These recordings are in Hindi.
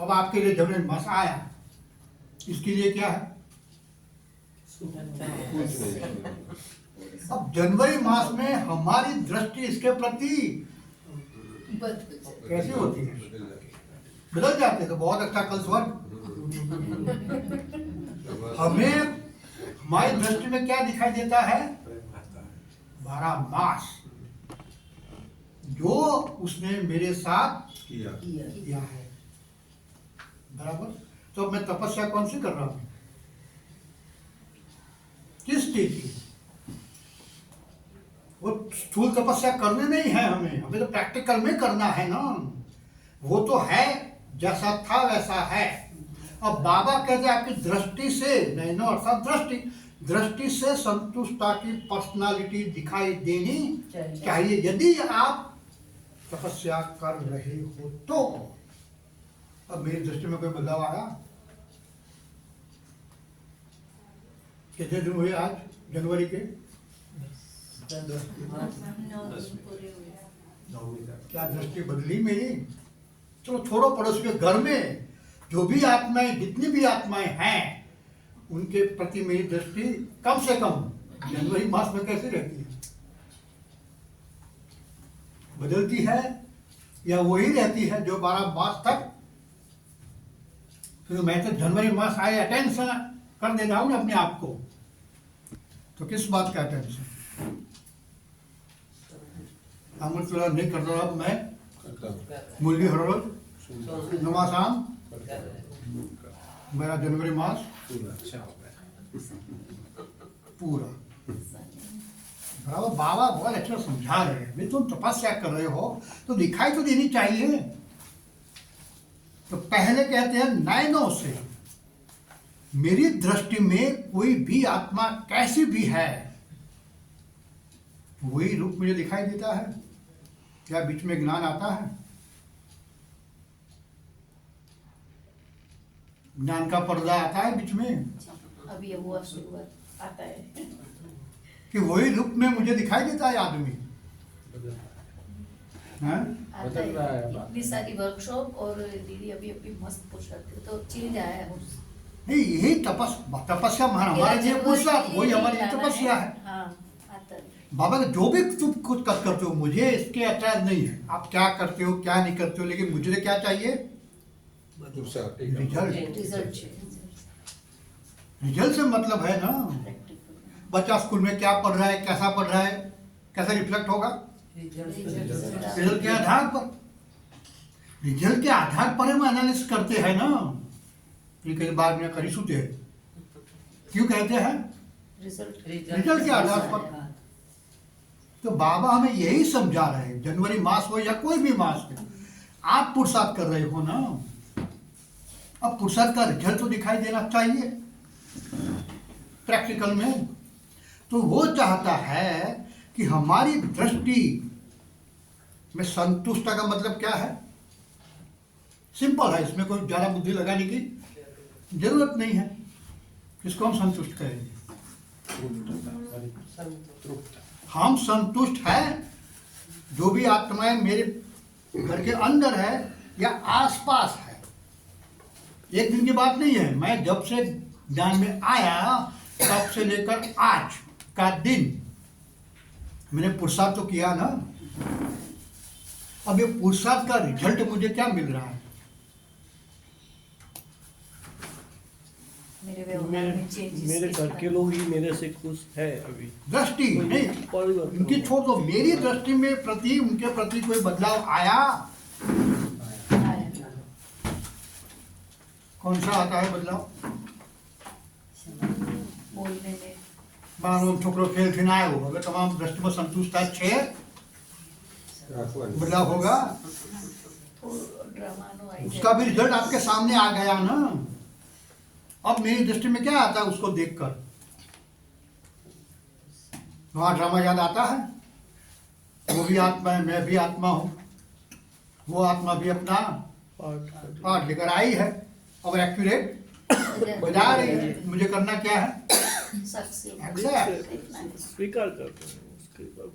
अब आपके लिए जनवरी मास आया, इसके लिए क्या है? अब जनवरी मास में हमारी दृष्टि इसके प्रति कैसी होती है? बदल जाते तो बहुत अच्छा कल स्वर्ग। हमें हमारी दृष्टि में क्या दिखाई देता है? 12 मास जो उसने मेरे साथ किया है। बराबर। तो मैं तपस्या कौन सी कर रहा हूं? किस चीज की? वो स्थूल तपस्या करने नहीं है, हमें तो प्रैक्टिकल में करना है ना। वो तो है, जैसा था वैसा है। अब बाबा कहते हैं आपकी दृष्टि से, नहीं ना, अर्थात दृष्टि से संतुष्टता की पर्सनालिटी दिखाई देनी चाहिए यदि आप तपस्या कर रहे हो तो। अब मेरी दृष्टि में कोई बदलाव आया? कितने दिन हुए आज जनवरी के? क्या दृष्टि बदली मेरी? चलो छोड़ो, पड़ोस के घर में जो भी आत्माएं, जितनी भी आत्माएं हैं, उनके प्रति मेरी दृष्टि कम से कम जनवरी मास में कैसे रहती है? बदलती है या वही रहती है जो 12 मास तक? तो मैं तो जनवरी मास आए अटेंशन कर दे रहा हूं ना अपने आप को, तो किस बात का अटेंशन? मतलब नहीं कर रहा मैं मूल्य हर रोज नमाशाम मेरा जनवरी मास पूरा। बराबर। बाबा बहुत अच्छा समझा रहे हैं। तुम तपस्या कर रहे हो तो दिखाई तो देनी चाहिए। तो पहले कहते हैं नयनों से मेरी दृष्टि में कोई भी आत्मा कैसी भी है वही रूप मुझे दिखाई देता है। क्या बीच में ज्ञान आता है? ज्ञान का पर्दा आता है बीच में? अभी वो शुरुआत आता है कि वही रूप में मुझे दिखाई देता है आदमी? आता है। इतनी सारी वर्कशॉप और दीदी अभी अभी मस्त पूछ रहे थे तो चेंज आया है। नहीं, यही तपस्या हमारे लिए पुरुषार्थ, वही हमारी तपस्या है। हाँ, आता है। बाबा जो भी तुम कुछ करते हो मुझे इसके अटैच नहीं है, आप क्या करते हो क्या नहीं करते हो, लेकिन मुझे क्या चाहिए? रिजल्ट। रिजल्ट से मतलब है ना। बच्चा स्कूल में क्या पढ़ रहा है, कैसा पढ़ रहा है, कैसा रिफ्लेक्ट होगा? रिजल्ट के आधार पर। रिजल्ट के आधार पर हम एनालिसिस करते हैं ना। ये कई बार में करी सुते हैं, क्यों कहते हैं? रिजल्ट के आधार पर। तो बाबा हमें यही समझा रहे हैं, जनवरी मास हो या कोई भी मास हो, आप पुरुषार्थ कर रहे हो ना। अब पुरुषार्थ का रिजल्ट तो दिखाई देना चाहिए प्रैक्टिकल में। तो वो चाहता है कि हमारी दृष्टि में संतुष्टता का मतलब क्या है? सिंपल है, इसमें कोई ज्यादा बुद्धि लगाने की जरूरत नहीं है। किसको हम संतुष्ट करेंगे? हम संतुष्ट हैं जो भी आत्माएं मेरे घर के अंदर है या आसपास है। एक दिन की बात नहीं है। मैं जब से ज्ञान में आया तब से लेकर आज का दिन मैंने पुरुषार्थ तो किया ना। अब ये पुरुषार्थ का रिजल्ट मुझे क्या मिल रहा है? मेरे घर के लोग ही मेरे से खुश है अभी। दृष्टि नहीं, उनकी छोड़ दो, मेरी दृष्टि में प्रति उनके प्रति कोई बदलाव आया? कौन सा आता है बदलाव? बोलने में बार छोकरो खेल फिर आए हो, अगर तमाम दृष्टि में संतुष्ट है, 6 बदलाव होगा। उसका भी रिजल्ट आपके सामने आ गया ना। अब मेरी दृष्टि में क्या आता है उसको देखकर? वहां ड्रामा याद आता है? वो भी आत्मा है, मैं भी आत्मा हूं। वो आत्मा भी अपना पार्ट लेकर आई है और एक्यूरेट बजा रही है। मुझे करना क्या है? स्वीकार करते हैं उसके बाद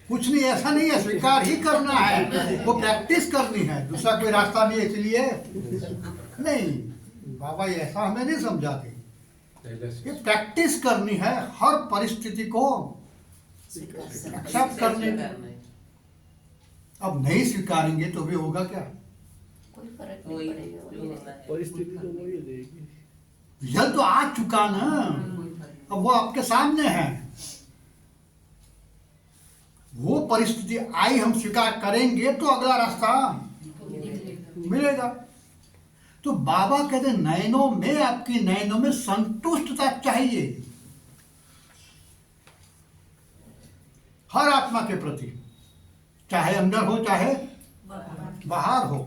कुछ नहीं, ऐसा नहीं है, स्वीकार ही करना है, वो प्रैक्टिस करनी है, दूसरा कोई रास्ता नहीं है। इसलिए नहीं, बाबा ये ऐसा हमें नहीं समझाते, ये प्रैक्टिस करनी है, हर परिस्थिति को एक्सेप्ट करने। अब नहीं स्वीकारेंगे तो भी होगा क्या? कोई फर्क नहीं पड़ेगा। परिस्थिति तो वही रहेगी। रिजल्ट तो आ चुका ना, अब वो आपके सामने है। वो परिस्थिति आई, हम स्वीकार करेंगे तो अगला रास्ता मिलेगा। तो बाबा कहते हैं नयनों में, आपकी नयनों में संतुष्टता चाहिए हर आत्मा के प्रति, चाहे अंदर हो चाहे बाहर हो।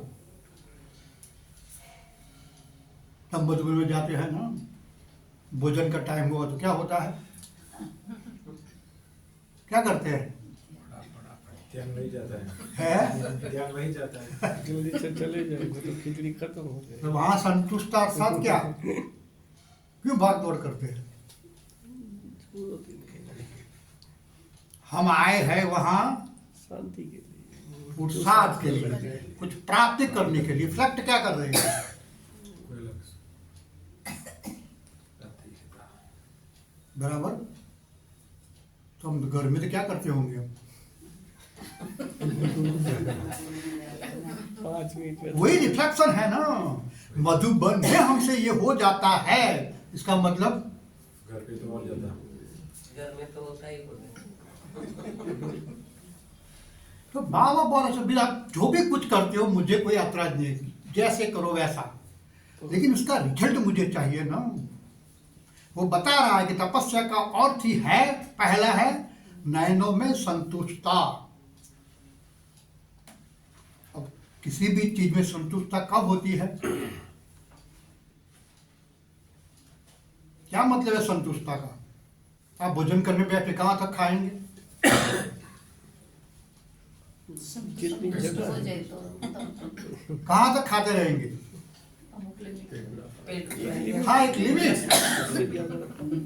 हम मधुबन में जाते हैं ना, भोजन का टाइम हुआ तो क्या होता है, क्या करते हैं? त्याग नहीं जाता है त्याग नहीं जाता है। जल्दी से चले जाएंगे तो खिचड़ी खत्म हो तो जाएगी। वहां संतुष्टता साथ क्या, क्यों भाग दौड़ करते हैं? हम आए हैं वहां शांति के लिए, पुरुषार्थ के लिए, कुछ प्राप्ति करने के लिए। फ्लैक्ट क्या कर रहे हैं? कोई लक्ष्य बराबर। तो हम घर में तो क्या करते होंगे हम? 5 मिनट में वही रिफ्लेक्शन है ना। मधुबन में हमसे ये हो जाता है, इसका मतलब घर पे तो और ज्यादा। घर में तो होता ही होता है। तो बाबा बोला सब आप जो भी कुछ करते हो मुझे कोई ऐतराज नहीं है, जैसे करो वैसा, लेकिन उसका रिजल्ट मुझे चाहिए ना। वो बता रहा है कि तपस्या का अर्थ ही है, पहला है नयनों में संतुष्टता। अब किसी भी चीज में संतुष्टता कब होती है? क्या मतलब है संतुष्टता का? आप भोजन करने बैठे कहाँ तक खाएंगे? जितनी जगह हो जाए तो तब कहाँ तक खाते रहेंगे? अमुक लिमिट। पेट हाँ, एक लिमिट,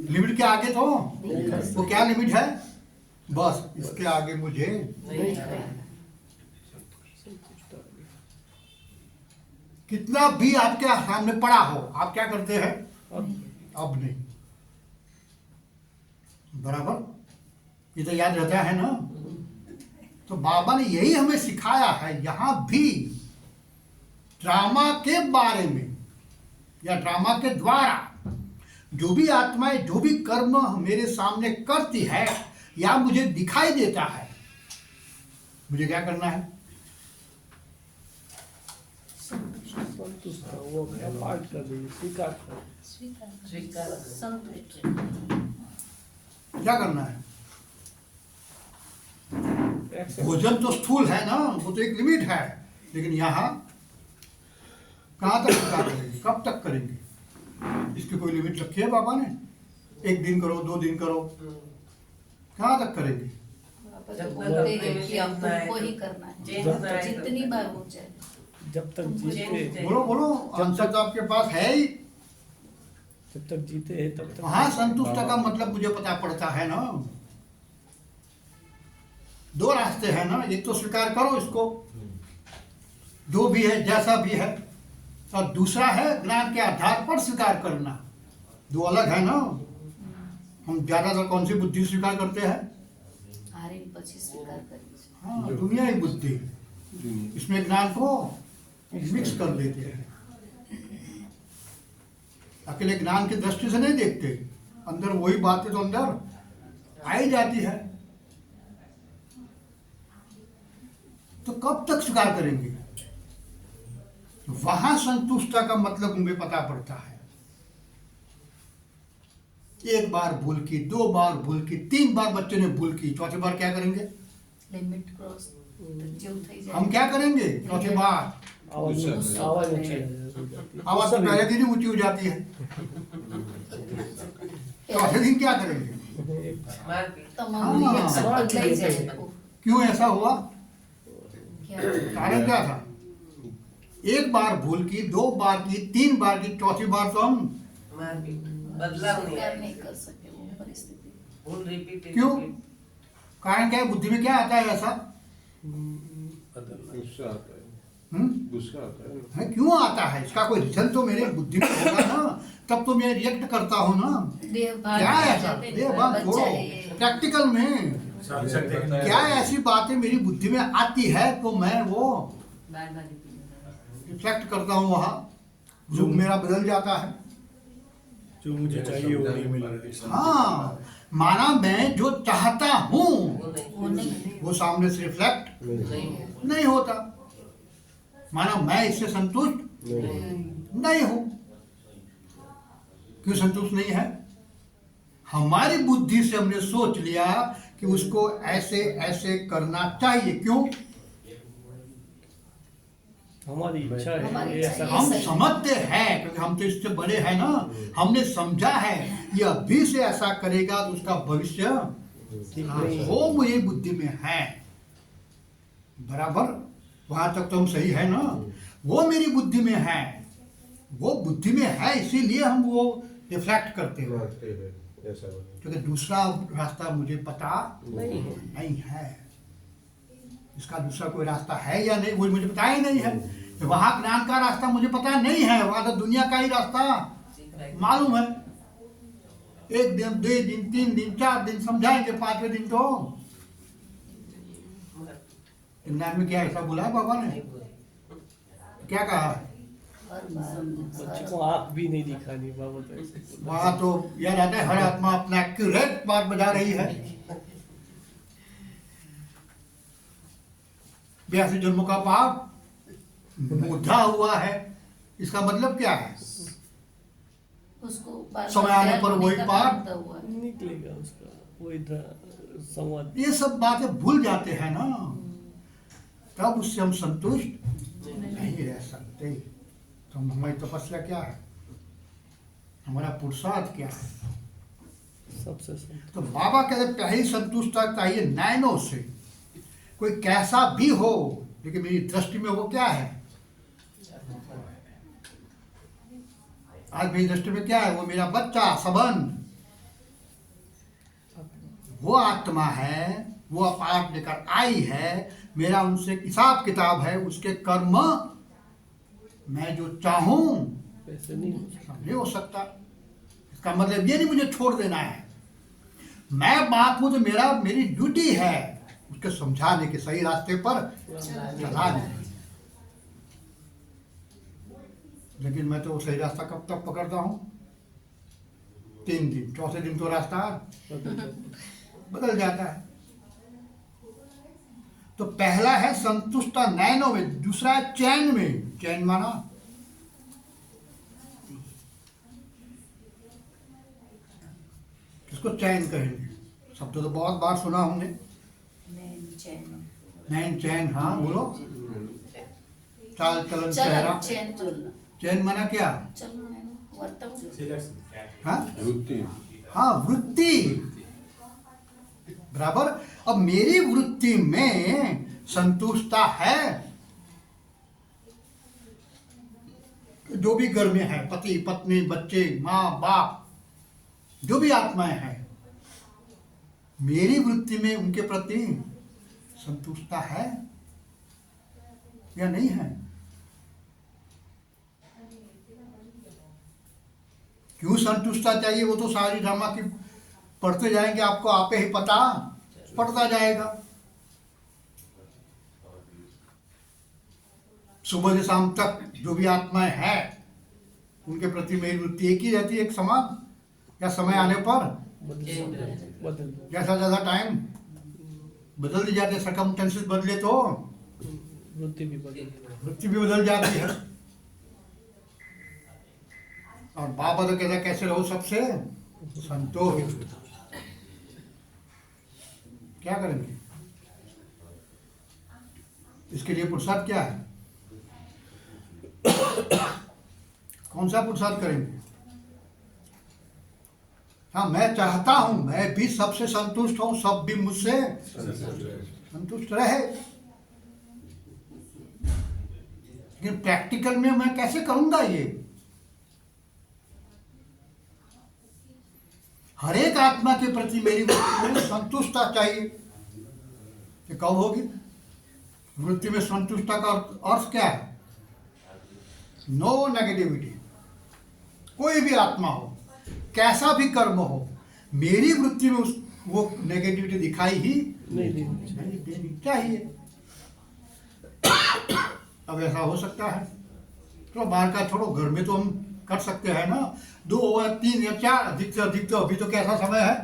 लिमिट के आगे तो वो क्या लिमिट है? बस इसके आगे मुझे नहीं खाया। कितना भी आपके सामने पड़ा हो, आप क्या करते हैं? अब नहीं। बराबर, ये तो याद रहता है ना। तो बाबा ने यही हमें सिखाया है। यहां भी ड्रामा के बारे में या ड्रामा के द्वारा जो भी आत्माएं जो भी कर्म मेरे सामने करती है या मुझे दिखाई देता है, मुझे क्या करना है? संतुष्ट हो, वो अपना पाठ कर रही है, स्वीकार कर। स्वीकार। संतुष्ट। क्या करना है? एक्सेप्ट। भोजन तो स्थूल है ना, वो तो एक लिमिट है, लेकिन यहाँ कहाँ तक स्वीकार करेंगे, कब तक करेंगे? इसकी कोई लिमिट रखी है बाबा ने? 1 दिन करो, 2 दिन करो, कहाँ तक करेंगे? आप तो बोलते हैं कि आपको ही करना है, जितनी बार हो जाए। जब तक जीते, बोलो बोलो, आंसर तो आपके पास है ही। जब तक जीते हैं तब तक। वहां संतुष्ट का मतलब मुझे पता पड़ता है ना। 2 रास्ते हैं ना, एक तो स्वीकार करो इसको, जो भी है जैसा भी है, और दूसरा है ज्ञान के आधार पर स्वीकार करना। 2 अलग है ना। हम ज्यादातर कौन सी बुद्धि स्वीकार करते हैं? हारे પછી स्वीकार करिए। हाँ, दुनियाई बुद्धि, इसमें ज्ञान को मिक्स कर देते हैं। अकेले ज्ञान की दृष्टि से नहीं देखते, अंदर वही बातें तो अंदर आ ही जाती है। तो कब तक स्वीकार करेंगे? वहां संतुष्टता का मतलब मुझे पता पड़ता है। 1 बार भूल की, 2 बार भूल की, 3 बार बच्चे ने भूल की, चौथी बार क्या करेंगे? लिमिट क्रॉस જેવું થઈ જાય। हम क्या करेंगे चौथी बार? आवाज गुस्सा आवाज करते ऊंची हैं। हो जाती है। आवाज तो पहले दिन ही ऊंची हो जाती है, चौथे दिन क्या करेंगे? मारपीट। તમારું हाँ। reaction બદલાઈ જાય આખું। क्यों ऐसा हुआ? क्या कारण क्या था? 1 बार भूल की, 2 बार की, 3 बार की, चौथी बार तो हम मारपीट। बदलाव नहीं स्वीकार आया। नहीं कर सके वो परिस्थिति। भूल रिपीट। क्यों? कारण क्या है? बुद्धि में क्या आता है ऐसा? गुस्सा आता है, हम्म? गुस्सा आता है। है क्यों आता है? इसका कोई रिजल्ट तो मेरे बुद्धि में होगा ना, तब तो मैं रिएक्ट करता हूँ ना। देह भाग क्या में है आ ऐसा? जाते हैं, देह भाग बच्चा छोड़ो, है ये। प्रैक्टिकल में समझ सकते हैं क्या ऐसी बातें मेरी बुद्धि में आती है तो मैं वो बार बार रिपीट रिफ्लेक्ट करता हूँ वहाँ, जो मेरा बदल जाता है। जो मुझे चाहिए वो नहीं मिल रहा है। हाँ, माना मैं जो चाहता हूँ वो नहीं वो सामने से रिफ्लेक्ट नहीं होता। माना मैं इससे संतुष्ट नहीं हूँ। क्यों संतुष्ट नहीं है? हमारी बुद्धि से हमने सोच लिया कि उसको ऐसे ऐसे करना चाहिए। क्यों? हमारी इच्छा है हमारी ये इच्छा ऐसा है। हम सही। समझते हैं क्योंकि हम तो इससे बड़े हैं ना, हमने समझा है ये अभी से ऐसा करेगा तो उसका भविष्य ठीक हाँ, नहीं है। वो मुझे बुद्धि में है। बराबर, वहां तक तो हम सही है ना। वो मेरी बुद्धि में है, वो बुद्धि में है, इसीलिए हम वो रिफ्लेक्ट करते हैं। ऐसा क्योंकि दूसरा रास्ता मुझे पता नहीं है। नहीं है। इसका दूसरा कोई रास्ता है या नहीं वो मुझे पता ही नहीं है। तो वहां ज्ञान का रास्ता मुझे पता नहीं है, वहां तो दुनिया का ही रास्ता मालूम है। 1 दिन 2 दिन 3 दिन 4 दिन समझाएंगे, 5वें दिन तो ज्ञान में क्या ऐसा बोला है बाबा ने? क्या कहा है? हर बार बच्चे को आँख भी नहीं दिखानी, बाबा तो ऐसे बोला। वहां तो याद आता है हर आत्मा अपना एक्यूरेट बात बता रही है। 82 जन्मों का पाप मोधा हुआ है। इसका मतलब क्या है? उसको बार समय आने पर वही का पाप बनता हुआ है। निकलेगा उसका वही संवाद। ये सब बातें भूल जाते हैं ना, तब उससे हम संतुष्ट नहीं रह सकते। तो हमारी तपस्या क्या है? हमारा पुरुषार्थ क्या है? सबसे संतुष्ट। तो बाबा कहते पहली संतुष्टता चाहिए नैनों से। कोई कैसा भी हो, लेकिन मेरी दृष्टि में वो क्या है? आज मेरी दृष्टि में क्या है? वो मेरा बच्चा सबन, वो आत्मा है, वो अपार्ट लेकर आई है, मेरा उनसे हिसाब किताब है, उसके कर्म मैं जो चाहूं वैसे नहीं हो सकता। नहीं हो सकता। इसका मतलब ये नहीं मुझे छोड़ देना है। मैं बाप हूं तो मेरी ड्यूटी है उसके समझाने के, सही रास्ते पर चलाने। लेकिन मैं तो सही रास्ता कब तक पकड़ता हूं? 3 दिन, चौथे दिन तो रास्ता बदल जाता है। तो पहला है संतुष्टा नैनो में, दूसरा है चैन में। चैन माना किसको चैन कहेंगे? शब्द तो बहुत बार सुना हमने, नैन चैन, नैन चैन। हाँ बोलो। चाल चलन चेहरा। चलन चैन चलना, चैन माना क्या? चलना है ना, वर्तन। सिलेक्शन हाँ वृत्ति। हाँ, वृत्ति। बराबर। अब मेरी वृत्ति में संतुष्टता है। जो भी घर में है, पति पत्नी बच्चे माँ बाप, जो भी आत्माएं हैं, मेरी वृत्ति में उनके प्रति संतुष्टता है या नहीं है? क्यों संतुष्टता चाहिए? वो तो सारी ड्रामा की पढ़ते जाएंगे, आपको आपे ही पता पड़ता जाएगा। सुबह से शाम तक जो भी आत्माएं हैं उनके प्रति मेरी वृत्ति एक ही रहती है, एक समान, या समय आने पर बदल जैसा जैसा टाइम बदल दी जाते, सर्कमस्टेंसेस बदले तो वृत्ति भी बदल। वृत्ति भी बदल जाती है। और बाबा तो कहता है कैसे रहो सबसे संतोष। क्या करेंगे? इसके लिए पुरुषार्थ क्या है? कौन सा पुरुषार्थ करेंगे? हाँ, मैं चाहता हूं मैं भी सबसे संतुष्ट हूं, सब भी मुझसे संतुष्ट रहे। लेकिन प्रैक्टिकल में मैं कैसे करूंगा ये? हर एक आत्मा के प्रति मेरी वृत्ति में संतुष्टता चाहिए। ये कब होगी? वृत्ति में संतुष्टता का अर्थ क्या है? No negativity. कोई भी आत्मा हो, कैसा भी कर्म हो, मेरी वृत्ति में वो नेगेटिविटी दिखाई ही नहीं देनी नहीं देनी चाहिए। अब ऐसा हो सकता है तो बाहर का छोड़ो, घर में तो हम कर सकते हैं ना। 2 या 3 या 4, अधिक से अधिक। तो अभी तो कैसा समय है,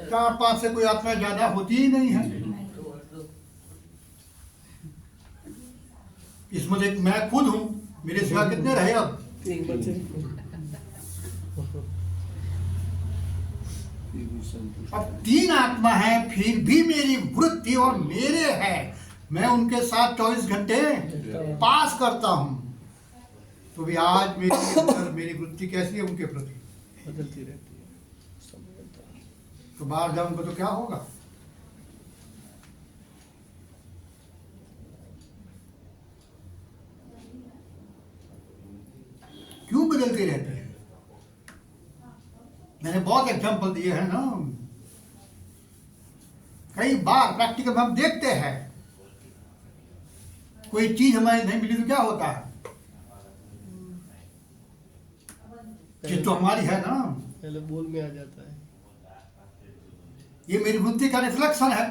4-5 से कोई आत्मा ज्यादा होती ही नहीं है। इसमें एक मैं खुद हूं, मेरे सिवा कितने रहे अब? 3 बच्चे। अब 3 आत्मा है, फिर भी मेरी वृत्ति और मेरे है, मैं उनके साथ 24 घंटे पास करता हूं। तो भी आज मेरी वृत्ति कैसी है उनके प्रति? बदलती रहती है, सब बदलता है। तो बाहर जाऊंगा तो क्या होगा? क्यों बदलते रहते हैं? मैंने बहुत एग्जांपल दिए हैं ना। कई बार प्रैक्टिकल हम देखते हैं, कोई चीज हमें नहीं मिली तो क्या होता है? चीज तो हमारी है ना। पहले बोल में आ जाता है। ये मेरी वृत्ति का रिफ्लेक्शन है।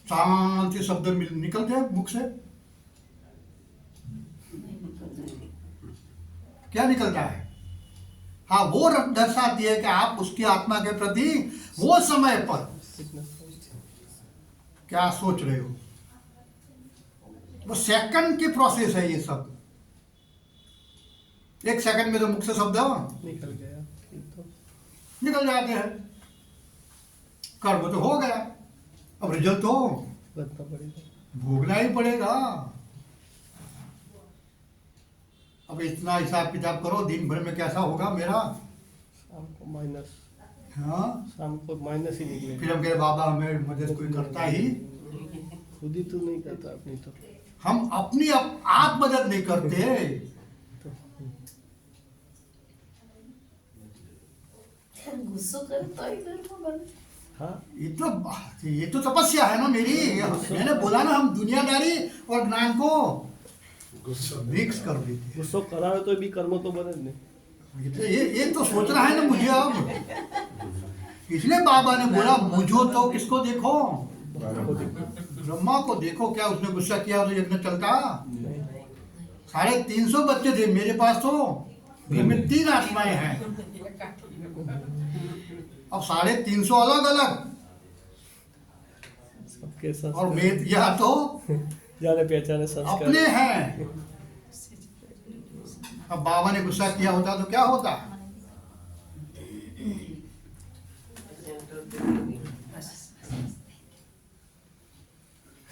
शांति शब्द निकलते हैं मुख से, क्या निकलता है? हाँ, वो दर्शाती है कि आप उसकी आत्मा के प्रति वो समय पर क्या सोच रहे हो। वो सेकंड की प्रोसेस है ये सब। 1 सेकंड में तो मुख से शब्द निकल गया, फिर तो निकल जाते हैं। कर्म तो हो गया, अब रिजल्ट तो बदलना पड़ेगा। भोगना ही पड़ेगा। अब इतना हिसाब किताब करो, दिन भर में कैसा होगा मेरा? शाम को माइनस, हाँ, शाम को माइनस ही निकले। फिर हम कहे बाबा हमें मदद कोई करता ही, खुद ही तो नहीं करता अपनी तो। हम अपनी आप मदद नहीं करते। गुस्सा करे तो ही घर में बने। हाँ, ये तो तपस्या है ना मेरी। मैंने बोला ना, हम दुनियादारी और ज्ञान को मिक्स कर देते हैं। गुस्सा करावे तो भी कर्म तो बने नहीं। ये तो सोच रहा है ना मुझे अब। इसलिए बाबा ने बोला मुझो तो किसको देखो? ब्रह्मा को देखो। क्या उसने गुस्सा किया तो यज्ञ चलता? 350 बच्चे थे मेरे पास, तो घर में 3 आत्माएं हैं। अब 350 अलग अलग, सबके साथ और मैं यह तो जाने पहचाने संस्कार अपने हैं। अब बाबा ने गुस्सा किया होता तो क्या होता?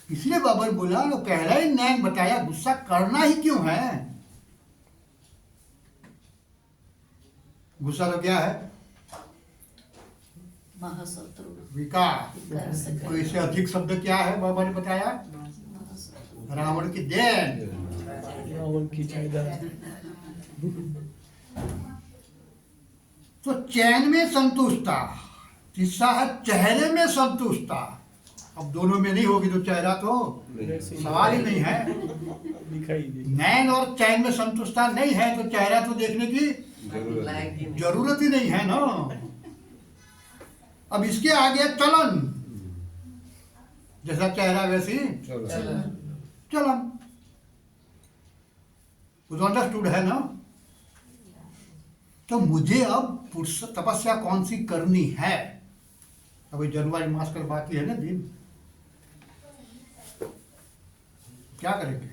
इसलिए बाबा ने बोला, पहला ही न्याय बताया, गुस्सा करना ही क्यों है? गुस्सा तो क्या है? महाशत्रु विकार। तो इससे अधिक शब्द क्या है बाबा ने बताया? रावण की देन। रावण की जायदाद। तो चैन में संतुष्टता, तीसरा है चेहरे में संतुष्टता। अब दोनों में नहीं होगी तो चेहरा तो सवाल ही नहीं है। दिखाई दे। नैन और चैन में संतुष्टता नहीं है तो चेहरा तो देखने की जरूरत ही नहीं है ना। अब इसके आगे चलन, जैसा चेहरा वैसी चलन। अंडरस्टूड है ना? तो मुझे अब तपस्या कौन सी करनी है? अभी जनवरी मास कर बाकी है ना दिन, क्या करेंगे?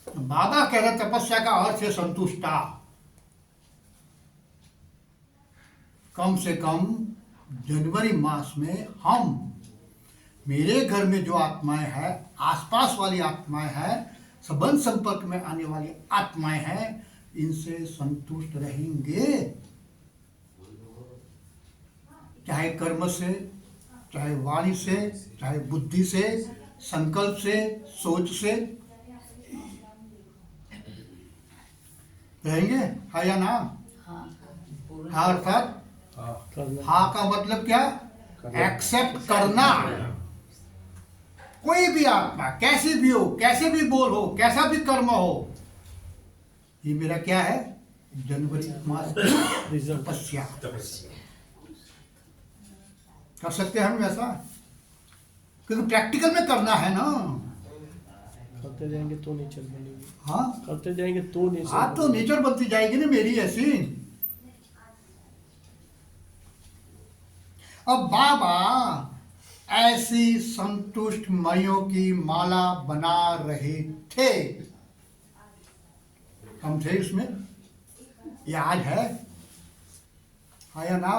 बाबा कह रहे तपस्या का अर्थ है संतुष्टता। कम से कम जनवरी मास में हम, मेरे घर में जो आत्माएं हैं, आसपास वाली आत्माएं हैं, संबंध संपर्क में आने वाली आत्माएं हैं, इनसे संतुष्ट रहेंगे। चाहे कर्म से, चाहे वाणी से, चाहे बुद्धि से, संकल्प से, सोच से। रहेंगे? हाँ या ना? हाँ हाँ अर्थात करना हाँ का मतलब क्या? एक्सेप्ट करना। कोई भी आत्मा कैसी भी हो, कैसे भी बोल हो, कैसा भी कर्म हो, ये मेरा क्या है? जनवरी मास की रिजल्ट तपस्या। कर सकते हैं हम वैसा, क्योंकि प्रैक्टिकल में करना है ना। करते जाएंगे तो नेचर बनेगी, हाँ करते जाएंगे तो नेचर हाँ, तो नेचर बनती जाएगी ना मेरी ऐसी। अब बाबा ऐसी संतुष्ट मणियों की माला बना रहे थे। हम थे इसमें, ये आज है? हाँ या ना?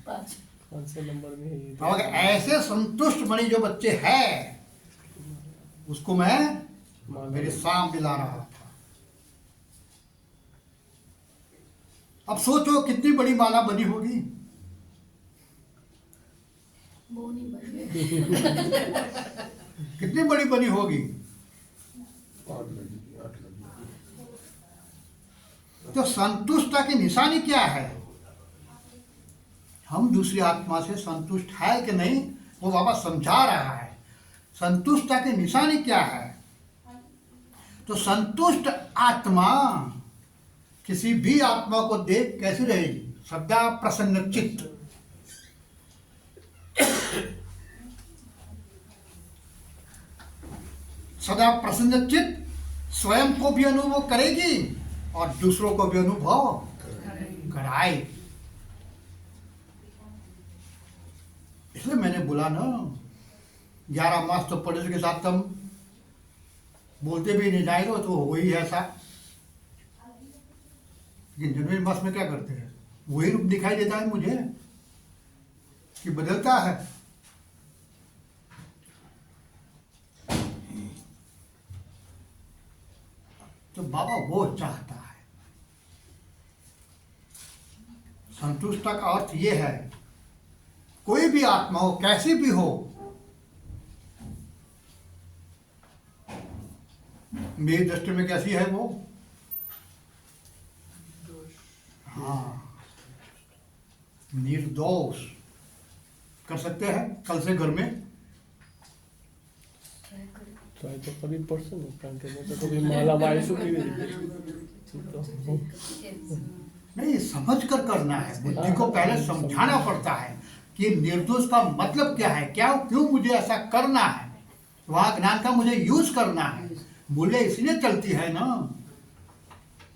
पाँच कौन से नंबर में है ये? और ऐसे संतुष्ट मणि जो बच्चे हैं, उसको मैं मेरे सामने ला रहा था। अब सोचो कितनी बड़ी माला बनी होगी। वो नहीं बने। कितनी बड़ी बनी होगी। तो संतुष्टता की निशानी क्या है? हम दूसरी आत्मा से संतुष्ट है कि नहीं, वो बाबा समझा रहा है। संतुष्टता की निशानी क्या है? तो संतुष्ट आत्मा किसी भी आत्मा को देख कैसी रहेगी? सदा प्रसन्न चित्त। सदा प्रसन्न चित्त स्वयं को भी अनुभव करेगी और दूसरों को भी अनुभव कराएगी। इसलिए मैंने बोला ना, 11 मास तो पड़ोस के साथ तुम बोलते भी नहीं जाएगा तो वही ऐसा। लेकिन जनवरी मास में क्या करते हैं? वही रूप दिखाई देता है मुझे कि बदलता है। तो बाबा वो चाहता है। संतुष्टता का अर्थ ये है, कोई भी आत्मा हो, कैसी भी हो, मेरी दृष्टि में कैसी है वो? हाँ, निर्दोष। कर सकते हैं कल से घर में। ट्राई तो कभी पर्सन तो कभी माला मायसू की नहीं, समझ कर करना है। बुद्धि को पहले समझाना पड़ता है कि निर्दोष का मतलब क्या है, क्या क्यों मुझे ऐसा करना है। वहाँ ज्ञान का मुझे यूज करना है। मूल्य इसलिए चलती है ना।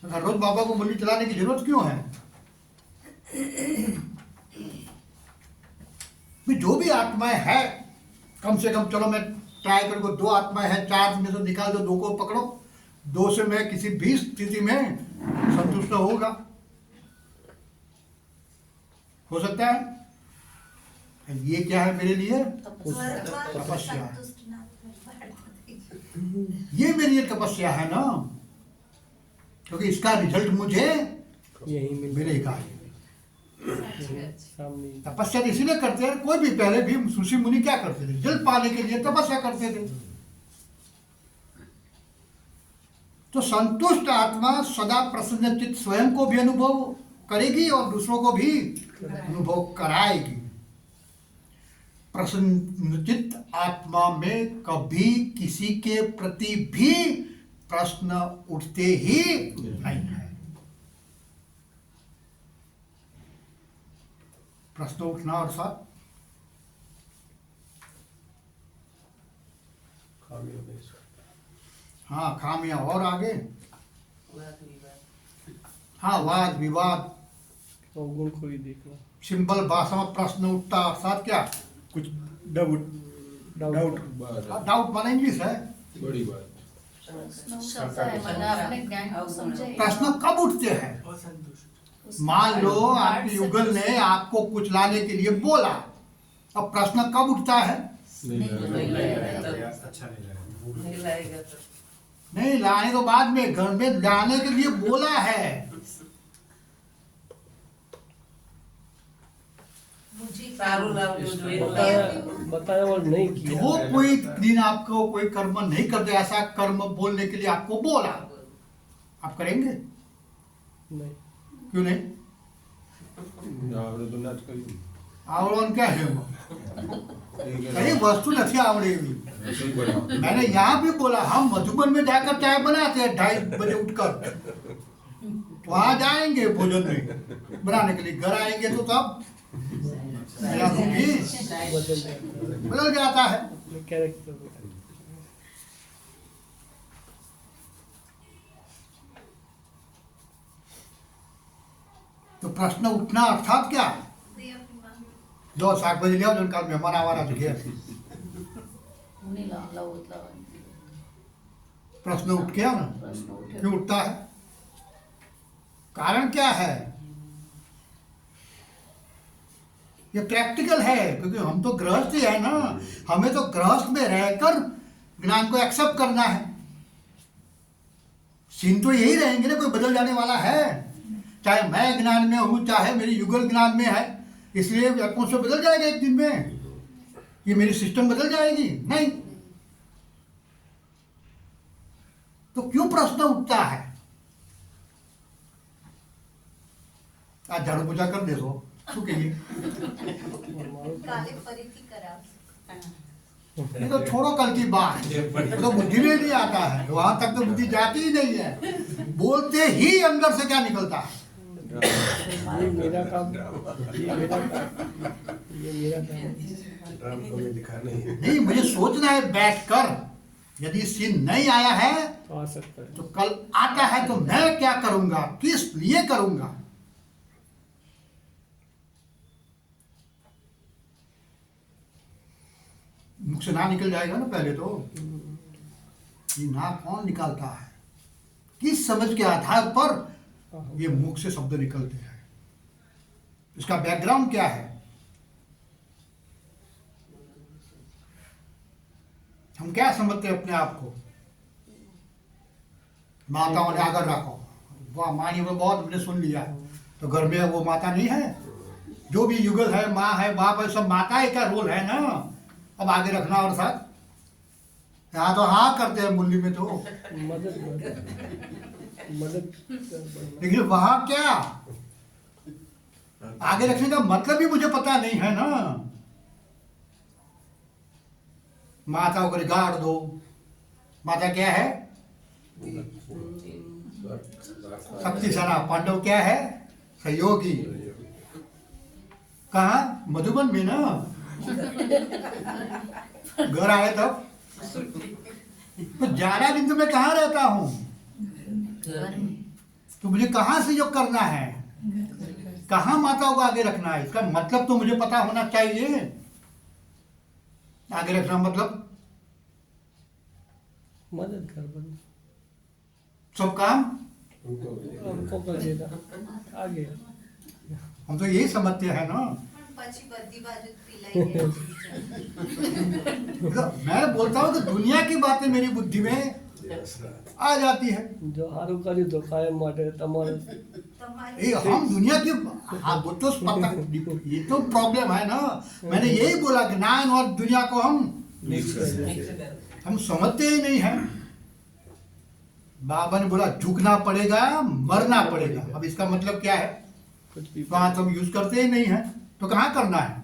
हर रोज बाबा को मूल्य चलाने की जरूरत क्यों है? जो भी आत्माएं है, कम से कम चलो मैं ट्राई करके 2 आत्माएं हैं, 4 में से निकाल दो, 2 को पकड़ो। 2 से मैं किसी भी स्थिति में संतुष्ट होगा, हो सकता है। ये क्या है मेरे लिए? तपस्या। ये मेरे लिए तपस्या है ना, क्योंकि इसका रिजल्ट मुझे यही मिलेगा। सामने तपस्या इसीलिए करते हैं, कोई भी पहले भी ऋषि मुनि क्या करते थे? जल पाने के लिए तपस्या करते थे। तो संतुष्ट आत्मा सदा प्रसन्न चित्त स्वयं को भी अनुभव करेगी और दूसरों को भी अनुभव कराएगी। प्रसन्नचित्त आत्मा में कभी किसी के प्रति भी प्रश्न उठते ही नहीं है। प्रश्न उठना और साथ हाँ, खामियां और आगे, हाँ, वाद विवाद, अवगुण को ही देखना, सिंपल भाषा में प्रश्न उठता अर्थात क्या? कुछ डाउट डाउट डाउट माना इंग्लिश है। बड़ी बात। शब्द है, मतलब आपने ज्ञान को समझा ही। प्रश्न कब उठते हैं? मान लो आपकी युगल ने आपको कुछ लाने के लिए बोला, अब प्रश्न कब उठता है? अच्छा नहीं लगा। नहीं, लाने तो बाद में, घर में लाने के लिए बोला है। बताया और नहीं किया। जो कोई दिन आपको कोई कर्म नहीं करते, ऐसा कर्म बोलने के लिए आपको बोला, आप करेंगे? नहीं, क्यों नहीं? आवड़न क्या है वो? अरे वस्तु नहीं आवड़ेगी। मैंने यहाँ भी बोला हम मधुबन में जाकर चाय बनाते हैं 2:30 बजे उठकर, वहां जाएंगे भोजन में बनाने के लिए, घर आएंगे तो तब मेरा रूप भी बदल जाता है। अपने कैरेक्टर में तो प्रश्न उठना अर्थात क्या? जो शाकभाजी लिया जो कल मेहमान आवारा दिखे उन्हें लाला होता है। प्रश्न उठ गया ना? प्रश्न उठे। क्यों उठता है? कारण क्या है? ये प्रैक्टिकल है, क्योंकि हम तो गृहस्थ ही है ना, हमें तो गृहस्थ में रहकर ज्ञान को एक्सेप्ट करना है। सीन तो यही रहेंगे ना, कोई बदल जाने वाला है? चाहे मैं ज्ञान में हूं, चाहे मेरी युगल ज्ञान में है, इसलिए एटमोस्फेयर बदल जाएगा एक दिन में? ये मेरी सिस्टम बदल जाएगी? नहीं। तो क्यों प्रश्न उठता है? आज झाड़ू पूजा कर दे दो, શું કહીએ? ये तो छोड़ो कल की बात, तो बुद्धि में नहीं आता है, वहां तक तो बुद्धि जाती ही नहीं है। बोलते ही अंदर से क्या निकलता है? ये मेरा काम, ये मेरा काम, ये मेरा काम नहीं, मुझे सोचना है बैठकर, यदि सीन नहीं आया है तो आ सकता है। तो कल आता है तो मैं क्या करूंगा, किस लिए करूंगा? मुख से ना निकल जाएगा ना पहले तो। ये ना कौन निकालता है? किस समझ के आधार पर ये मुख से शब्द निकलते हैं? इसका बैकग्राउंड क्या है? हम क्या समझते हैं अपने आप को? माताओं ने आगर रखो, वाह माँ, ये बहुत हमने सुन लिया, तो घर में वो माता नहीं है? जो भी युगल है, माँ है, बाप है, सब माता का रोल है ना। अब आगे रखना और साथ यहाँ तो हाँ करते हैं मुरली में तो, मदद लेकिन वहां क्या आगे रखने का मतलब ही मुझे पता नहीं है ना। माता को गाड़ दो, माता क्या है? शक्तिशाला। पांडव क्या है? सहयोगी। कहा? मधुबन में ना। घर आए तब तो ज्यादा दिन तो मैं कहाँ रहता हूँ, तो मुझे कहाँ सहयोग करना है, कहाँ माताओं को आगे रखना है, इसका मतलब तो मुझे पता होना चाहिए। आगे रखना मतलब मदद कर बन सब काम हमको कर देगा आगे। हम तो यही समझते हैं ना। मैं बोलता हूँ कि दुनिया की बातें मेरी बुद्धि में आ जाती है। जो हारू करी तो कायम माटे तमारे हम दुनिया की, हाँ वो तो पता, ये तो प्रॉब्लम है ना। मैंने यही बोला कि ज्ञान और दुनिया को हम समझते ही नहीं है। बाबा ने बोला झुकना पड़ेगा, मरना पड़ेगा। अब इसका मतलब क्या है? कुछ भी वहां तो हम यूज करते ही नहीं है, तो कहाँ करना है,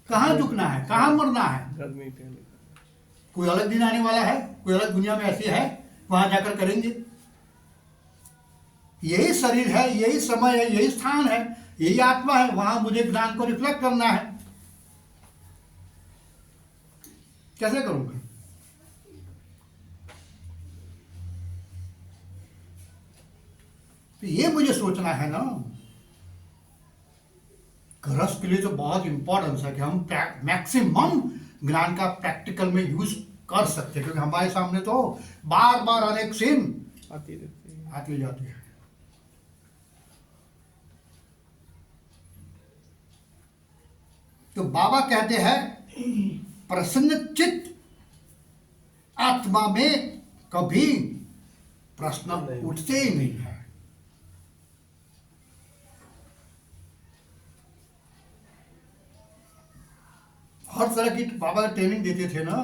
कहाँ झुकना है, कहाँ मरना है? घर में ही पहले कोई अलग दिन आने वाला है, कोई अलग दुनिया में ऐसी है, वहां जाकर करेंगे। यही शरीर है, यही समय है, यही स्थान है, यही आत्मा है, वहां मुझे ज्ञान को रिफ्लेक्ट करना है। कैसे करूंगा? तो ये मुझे सोचना है ना। गृहस्थ के लिए तो बहुत इंपॉर्टेंस है कि हम मैक्सिमम ज्ञान का प्रैक्टिकल में यूज कर सकते हैं, क्योंकि हमारे सामने तो बार बार अनेक सीन आती रहती है। आती जाती है। तो बाबा कहते हैं प्रसन्न चित्त आत्मा में कभी प्रश्न उठते ही नहीं है। हर तरह की बाबा ट्रेनिंग देते थे ना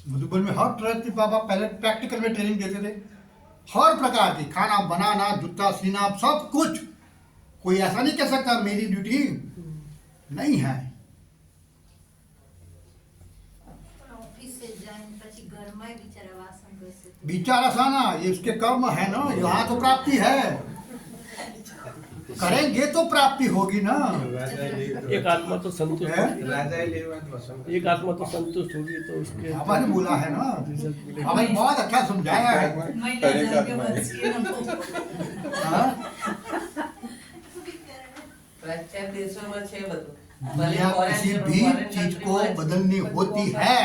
मधुबन में, हर तरह की बाबा पहले प्रैक्टिकल में ट्रेनिंग देते थे। हर प्रकार की, खाना बनाना, जूता सीना, सब कुछ। कोई ऐसा नहीं कह सकता मेरी ड्यूटी नहीं है। ઓફિસે જઈને પછી ઘરમાં બિચારા વાસણ ઘસે તો विचार आसाना, ये उसके कर्म है ना, यहाँ तो प्राप्ति है, करेंगे तो प्राप्ति होगी ना। एक आत्मा तो संतुष्ट है? होगी। एक आत्मा तो संतुष्ट होगी तो उसके बाबा ने बोला है ना, रिजल्ट मिलेगा। बाबा ने बहुत अच्छा समझाया है। મહિલા જાગે વંશીય નમો हाँ? પાશ્ચાત્ય દેશોમાં છે બધું दुनिया किसी भी चीज को बदलनी होती है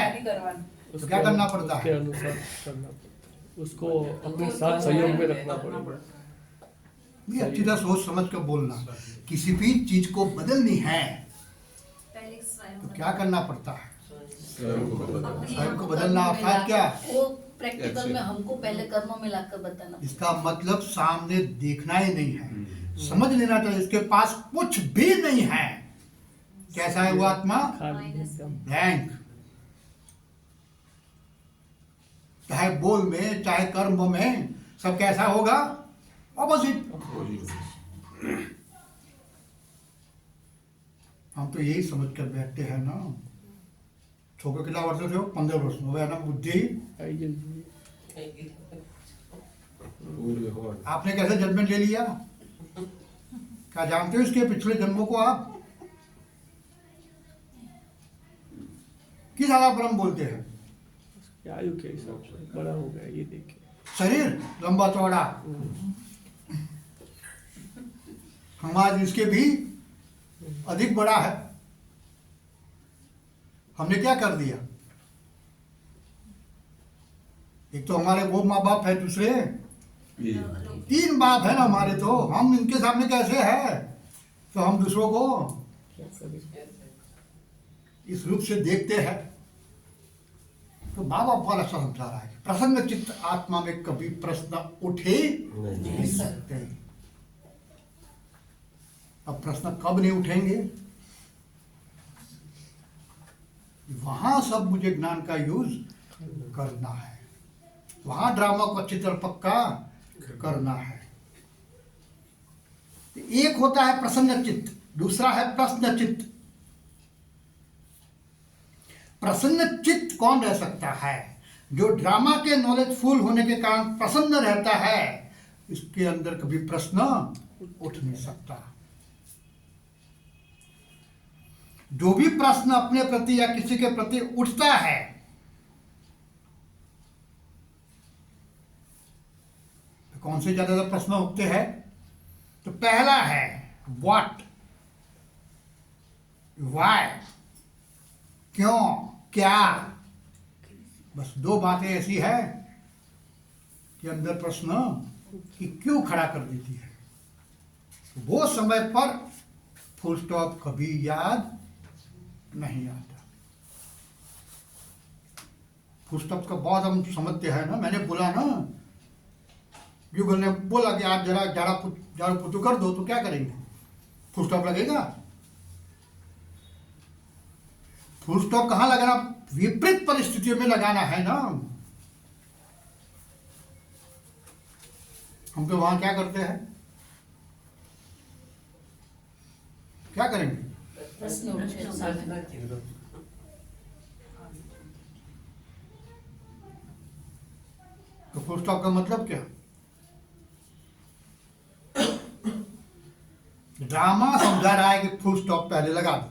तो क्या करना पड़ता उसके है? अनुसार करना पड़ता है। उसको अपने साथ सहयोग में रखना पड़ेगा। ये अच्छी तरह सोच समझ कर बोलना। किसी भी चीज को बदलनी है પહેલે સ્વયં तो क्या करना पड़ता है? अपनी स्वयं को बदलना अर्थात क्या? वो प्रैक्टिकल में हमको पहले कर्मों में लाकर बताना। इसका मतलब सामने देखना ही नहीं है, समझ लेना चाहिए इसके पास कुछ भी नहीं है। कैसा है वो आत्मा? खाली एकदम ब्लैंक। चाहे बोल में, चाहे कर्म में, सब कैसा होगा? ऑपोजिट। हम तो यही समझ कर बैठते हैं ना। छोकर कितना वर्ष थे? 15 वर्ष हो गया ना। बुद्धि आई जल्दी आपने कैसे जजमेंट ले लिया? क्या जानते हो इसके पिछले जन्मों को आप? किस आधार पर हम बोलते हैं? आयु के हिसाब से बड़ा हो गया ये देखिए। शरीर लंबा चौड़ा, समाज इसके भी अधिक बड़ा है। हमने क्या कर दिया? एक तो हमारे वो माँ बाप है, दूसरे 3 बाप है ना हमारे। तो हम इनके सामने कैसे है? तो हम दूसरों को क्या करें? इस रूप से देखते हैं। तो बाबा बहुत अच्छा समझा रहा है। प्रसन्न चित्त आत्मा में कभी प्रश्न उठे नहीं सकते। अब प्रश्न कब नहीं उठेंगे? वहां सब मुझे ज्ञान का यूज करना है, वहां ड्रामा को अच्छी तरह पक्का करना है। एक होता है प्रसन्न चित्त, दूसरा है प्रश्न चित्त। प्रसन्न चित्त कौन रह सकता है? जो ड्रामा के नॉलेजफुल होने के कारण प्रसन्न रहता है, इसके अंदर कभी प्रश्न उठ नहीं सकता। जो भी प्रश्न अपने प्रति या किसी के प्रति उठता है, तो कौन से ज्यादा प्रश्न उठते हैं? तो पहला है व्हाट, व्हाई, क्यों, क्या। बस 2 बातें ऐसी है कि अंदर प्रश्न कि क्यों खड़ा कर देती है। वो समय पर फुल स्टॉप कभी याद नहीं आता। फुल स्टॉप का बहुत हम समझते हैं ना। मैंने बोला ना, गूगल ने बोला कि आप जरा झाड़ू पोछू कर दो, तो क्या करेंगे? फुल स्टॉप लगेगा? फुल स्टॉप कहाँ लगाना? विपरीत परिस्थितियों में लगाना है ना। हम तो वहां क्या करते हैं? क्या करेंगे? प्रश्न उठे सामने। तो फुल स्टॉप का मतलब क्या? ड्रामा समझा रहा है कि फुल स्टॉप पहले लगा दो।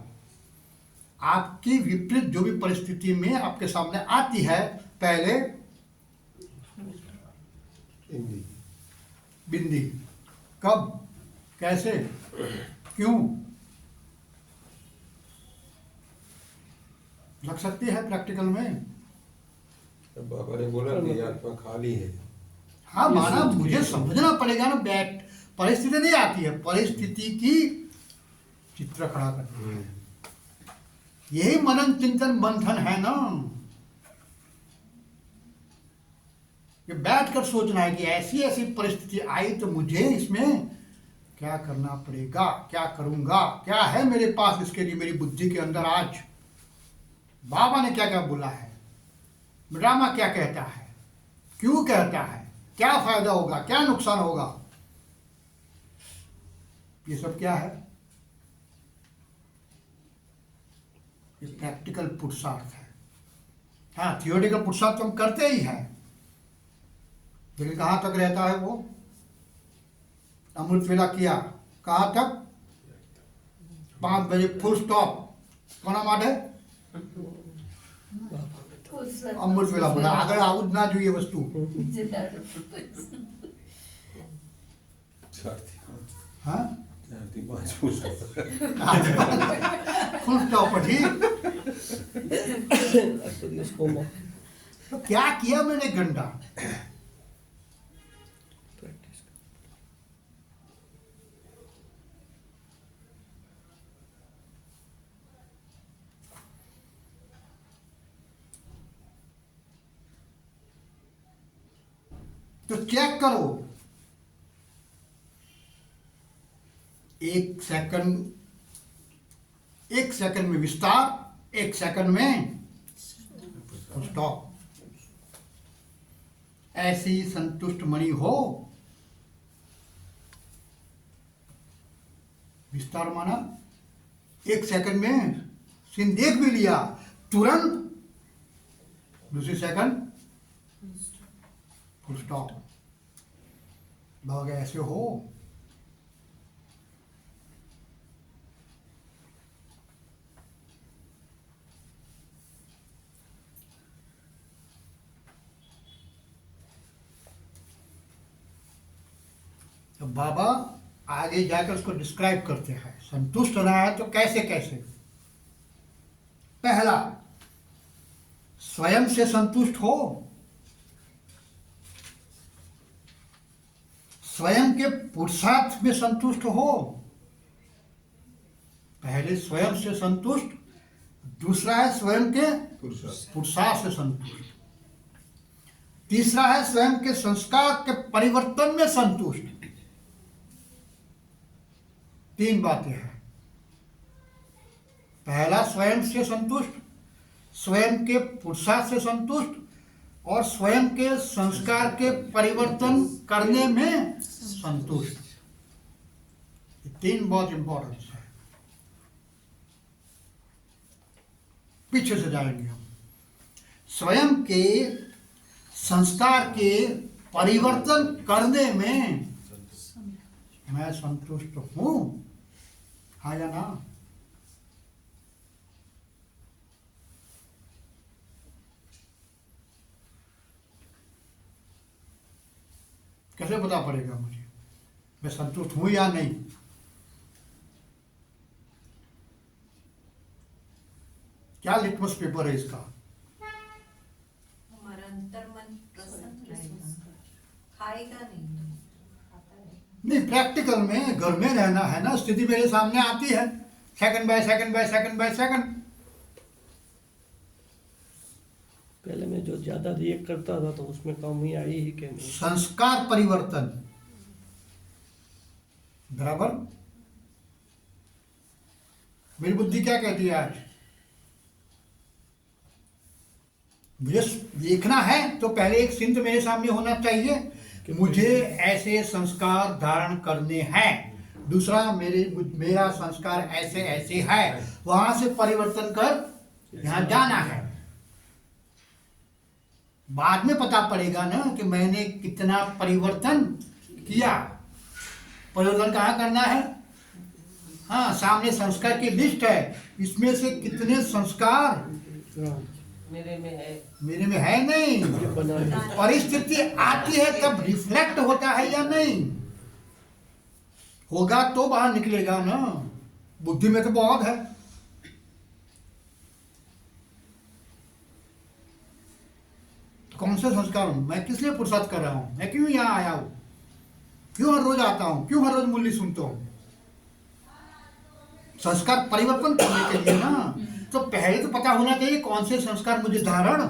आपकी विपरीत जो भी परिस्थिति में आपके सामने आती है, पहले बिंदी। कब, कैसे, क्यों लग सकती है प्रैक्टिकल में? बाबा ने बोला कि आत्मा खाली है। हाँ, माना मुझे समझना पड़ेगा ना। बैठ परिस्थिति नहीं आती है, परिस्थिति की चित्र खड़ा करना है। यही मनन चिंतन मंथन है ना, कि बैठ कर सोचना है कि ऐसी ऐसी परिस्थिति आई तो मुझे इसमें क्या करना पड़ेगा, क्या करूंगा, क्या है मेरे पास इसके लिए मेरी बुद्धि के अंदर। आज बाबा ने क्या क्या बोला है, ड्रामा क्या कहता है, क्यों कहता है, क्या फायदा होगा, क्या नुकसान होगा, ये सब क्या है? ये प्रैक्टिकल पुरुषार्थ है। हाँ, थियोरिटिकल पुरुषार्थ तो हम करते ही हैं, लेकिन कहाँ तक रहता है वो? अमृत वेला किया, कहाँ तक? 5 बजे फुल स्टॉप। कोना माटे अमृत वेला बोला, આગળ આવું જ ના જોઈએ વસ્તુ। हाँ, 4 થી 5 ફૂટ फुल स्टॉप પછી આખો દિવસ કોમો तो क्या किया मैंने घंटा? પ્રેક્ટિસ तो चेक करो, 1 सेकंड में विस्तार, 1 सेकंड में स्टॉप। ऐसी संतुष्ट मणि हो। विस्तार माना 1 सेकंड में सीन देख भी लिया, तुरंत दूसरी सेकंड फुल स्टॉप। बाबा ऐसे हो। तो बाबा आगे जाकर उसको डिस्क्राइब करते हैं, संतुष्ट रहा है तो कैसे कैसे। पहला, स्वयं से संतुष्ट हो, स्वयं के पुरुषार्थ में संतुष्ट हो। पहले स्वयं से संतुष्ट, दूसरा है स्वयं के पुरुषार्थ से संतुष्ट, तीसरा है स्वयं के संस्कार के परिवर्तन में संतुष्ट। 3 बातें हैं। पहला स्वयं से संतुष्ट, स्वयं के पुरुषार्थ से संतुष्ट और स्वयं के संस्कार के परिवर्तन करने में संतुष्ट। ये 3 बहुत इंपॉर्टेंट है। पीछे से जाएंगे हम। स्वयं के संस्कार के परिवर्तन करने में मैं संतुष्ट हूं, हाँ या ना? कैसे पता पड़ेगा मुझे मैं संतुष्ट हूं या नहीं? क्या लिटमस पेपर है इसका? हमारा अंतर्मन प्रसन्न रहेगा, खाएगा नहीं तो खाता रहेगा। नहीं, प्रैक्टिकल में घर में रहना है ना, स्थिति मेरे सामने आती है, second by second by second by second. पहले मैं जो ज्यादा रिएक्ट करता था तो उसमें कमी आई ही कि नहीं? संस्कार परिवर्तन, बराबर। मेरी बुद्धि क्या कहती है आज? मुझे देखना है तो पहले एक सिंध मेरे सामने होना चाहिए कि मुझे ऐसे संस्कार धारण करने हैं। दूसरा, मेरा संस्कार ऐसे ऐसे है, वहां से परिवर्तन कर यहां जाना है। बाद में पता पड़ेगा ना कि मैंने कितना परिवर्तन किया। परिवर्तन कहाँ करना है? हाँ, सामने संस्कार की लिस्ट है, इसमें से कितने संस्कार मेरे में है। मेरे में है नहीं। परिस्थिति आती है तब रिफ्लेक्ट होता है या नहीं? होगा तो बाहर निकलेगा ना। बुद्धि में तो बहुत है। कौन से संस्कार हूं मैं? किस लिए पुरुषार्थ कर रहा हूं? मैं क्यों यहाँ आया हूं? क्यों हर रोज आता हूं? क्यों हर रोज मूल्य सुनता हूं? संस्कार परिवर्तन करने के लिए ना। तो पहले तो पता होना चाहिए कौन से संस्कार मुझे धारण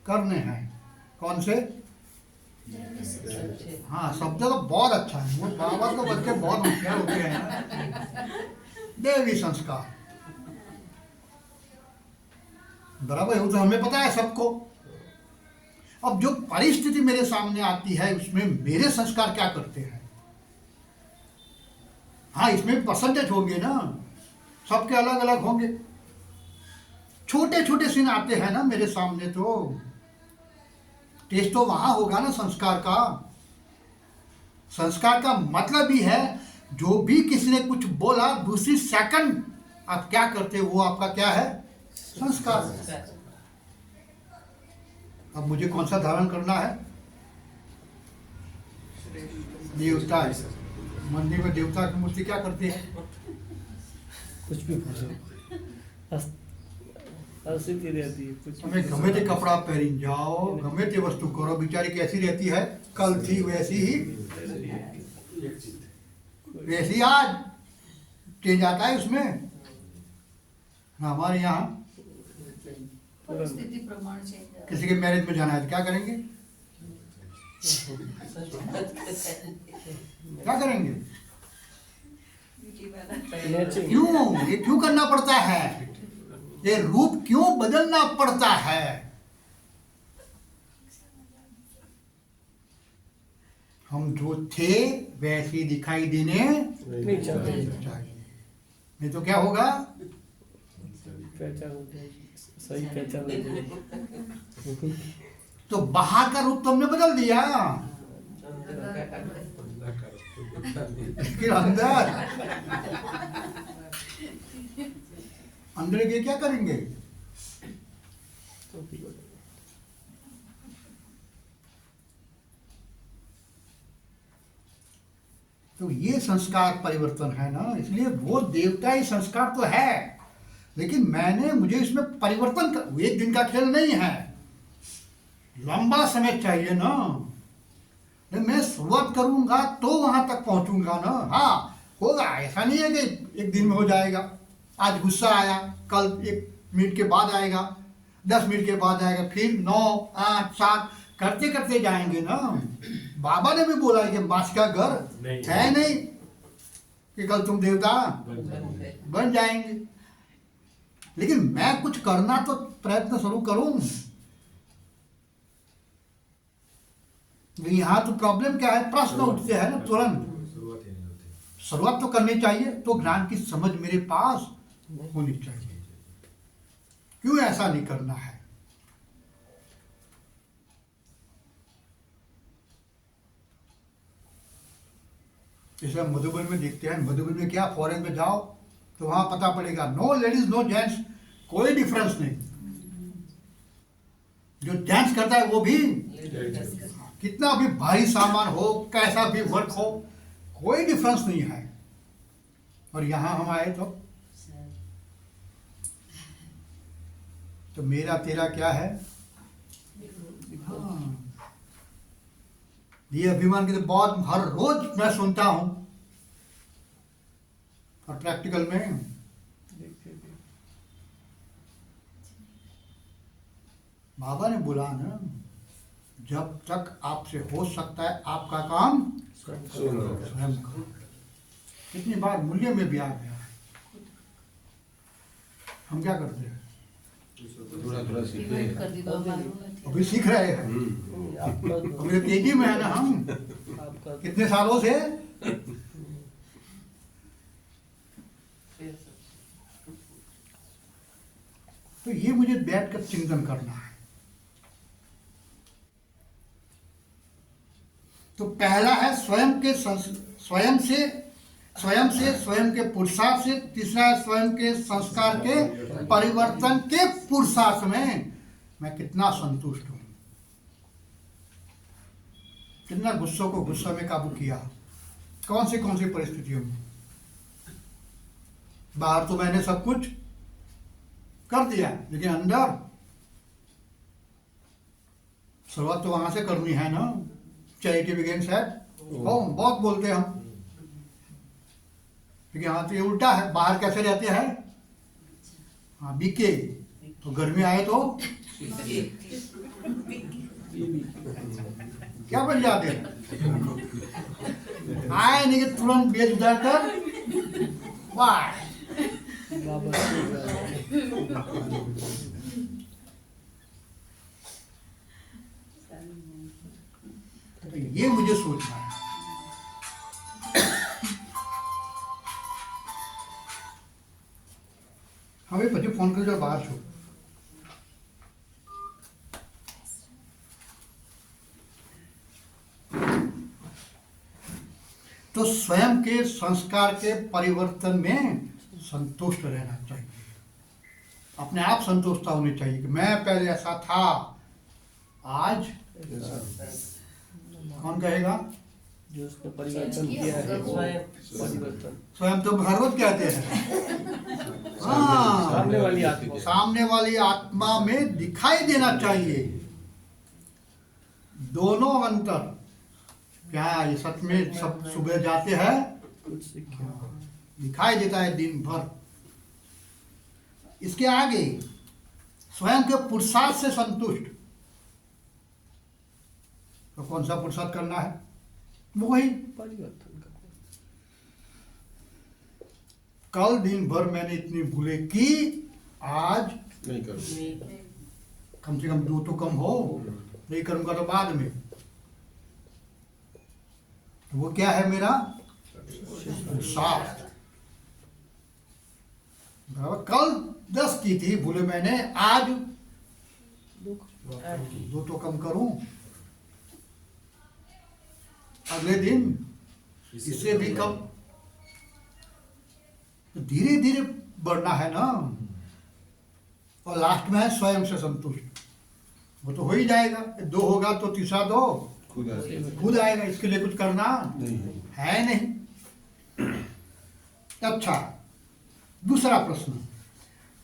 करने हैं। कौन से? हाँ, शब्द तो बहुत अच्छा है। वो बाबा को बच्चे बहुत होशियार होते हैं। देवी संस्कार, बराबर है, वो तो हमें पता है सबको। अब जो परिस्थिति मेरे सामने आती है उसमें मेरे संस्कार क्या करते हैं? हाँ, इसमें परसेंटेज होंगे ना, सबके अलग अलग होंगे। छोटे छोटे सीन आते हैं ना मेरे सामने, तो टेस्ट तो वहां होगा ना संस्कार का। संस्कार का मतलब ही है जो भी किसी ने कुछ बोला दूसरी सेकंड आप क्या करते हो वो आपका क्या है? संस्कार। अब मुझे कौन सा धारण करना है? देवता है। मंदिर में देवता की मूर्ति क्या करती है? कुछ भी बोलो, हंसती रहती है कुछ हमें गमे ते कपड़ा पहन जाओ, गमे ते वस्तु करो, बेचारी कैसी रहती है? कल थी वैसी ही वैसी आज। चेंज आता है उसमें। हमारे यहाँ परिस्थिति प्रमाण चेंज किसी के मैरिज में जाना है तो क्या करेंगे? क्या करेंगे? क्यों? ये क्यों करना पड़ता है? ये रूप क्यों बदलना पड़ता है? हम जो थे वैसे दिखाई देने नहीं चाहते, चाहिए, नहीं तो क्या होगा? पहचान हो जाएगी, सही पहचान हो जाएगी। तो बाहर का रूप तुमने बदल दिया, लेकिन अंदर अंदर के क्या करेंगे? तो ये संस्कार परिवर्तन है ना, इसलिए वो देवता ही संस्कार तो है, लेकिन मुझे इसमें परिवर्तन एक दिन का खेल नहीं है, लंबा समय चाहिए ना। मैं शुरुआत करूंगा तो वहां तक पहुंचूंगा ना। हाँ होगा, ऐसा नहीं है कि एक दिन में हो जाएगा। आज गुस्सा आया, कल 1 मिनट के बाद आएगा, 10 मिनट के बाद आएगा, फिर 9, 8, 7 करते करते जाएंगे ना। बाबा ने भी बोला कि बांस का घर है नहीं कि कल तुम देवता बन जाएंगे, लेकिन मैं कुछ करना तो प्रयत्न शुरू करूं। यहाँ तो प्रॉब्लम क्या है? प्रश्न उठते हैं ना तुरंत। शुरुआत तो करनी चाहिए, तो ज्ञान की समझ मेरे पास होनी चाहिए। क्यों ऐसा नहीं करना है? जैसे हम मधुबन में देखते हैं, मधुबन में क्या, फॉरेन में जाओ तो वहां पता पड़ेगा नो लेडीज नो जेंट्स, कोई डिफरेंस नहीं। जो जेंट्स करता है वो भी कितना भी भारी सामान हो, कैसा भी वर्क हो, कोई डिफरेंस नहीं है। और यहां हम आए तो मेरा तेरा क्या है? हाँ। ये अभिमान की तो बहुत हर रोज मैं सुनता हूं, और प्रैक्टिकल में बाबा ने बोला ना, जब तक आपसे हो सकता है आपका काम स्वयं करो। कितनी बार मूल्य में भी आ गया है। हम क्या करते हैं? थोड़ा थोड़ा सीखे डिवाइड कर दी बाबा ने। अभी सीख रहे हैं, आपका अभी तेजी में है ना हम, आपका कितने सालों से। तो ये मुझे बैठकर चिंतन करना है। तो पहला है स्वयं के पुरुषार्थ से, तीसरा है स्वयं के संस्कार के परिवर्तन के पुरुषार्थ में मैं कितना संतुष्ट हूं, कितना गुस्सों को गुस्सा में काबू किया, कौन सी परिस्थितियों में। बाहर तो मैंने सब कुछ कर दिया, लेकिन अंदर शुरुआत तो वहां से करनी है ना। चैरिटी बिगिंस एट होम, बहुत बोलते हैं हम, लेकिन यहाँ तो ये उल्टा है। बाहर कैसे रहते हैं? हाँ बिके, तो घर में आए तो क्या बन जाते हैं? आए नहीं कि तुरंत बेच उतार कर वाह। बाबा फोन कर जो बाहर छो। तो स्वयं के संस्कार के परिवर्तन में संतुष्ट रहना चाहिए, अपने आप संतुष्टता होनी चाहिए कि मैं पहले ऐसा था, आज कौन कहेगा? जो उसने परिवर्तन किया है वो परिवर्तन स्वयं तो भगवत कहते हैं। हाँ, सामने वाली आत्मा सामने वाली आत्मा में दिखाई देना चाहिए। दोनों अंतर क्या है? ये सच में सब सुबह जाते हैं, कुछ सीखा दिखाई देता है दिन भर। इसके आगे स्वयं के पुरुषार्थ से संतुष्ट। तो कौन सा पुरुषार्थ करना है? वही परिवर्तन का कल दिन भर मैंने इतनी भूले की, आज नहीं करूँगा। कम से कम 2 तो कम हो, नहीं करूंगा तो बाद में। तो वो क्या है मेरा? पुरुषार्थ। बराबर, कल 10 की थी भूले मैंने, आज 2 तो कम करूं, अगले दिन इससे भी कम। तो धीरे धीरे बढ़ना है ना। और लास्ट में है स्वयं से संतुष्ट। वो तो हो ही जाएगा, 2 होगा तो तीसरा 2 खुद ऐसे खुद आएगा, इसके लिए कुछ करना नहीं है। है नहीं। अच्छा, दूसरा प्रश्न,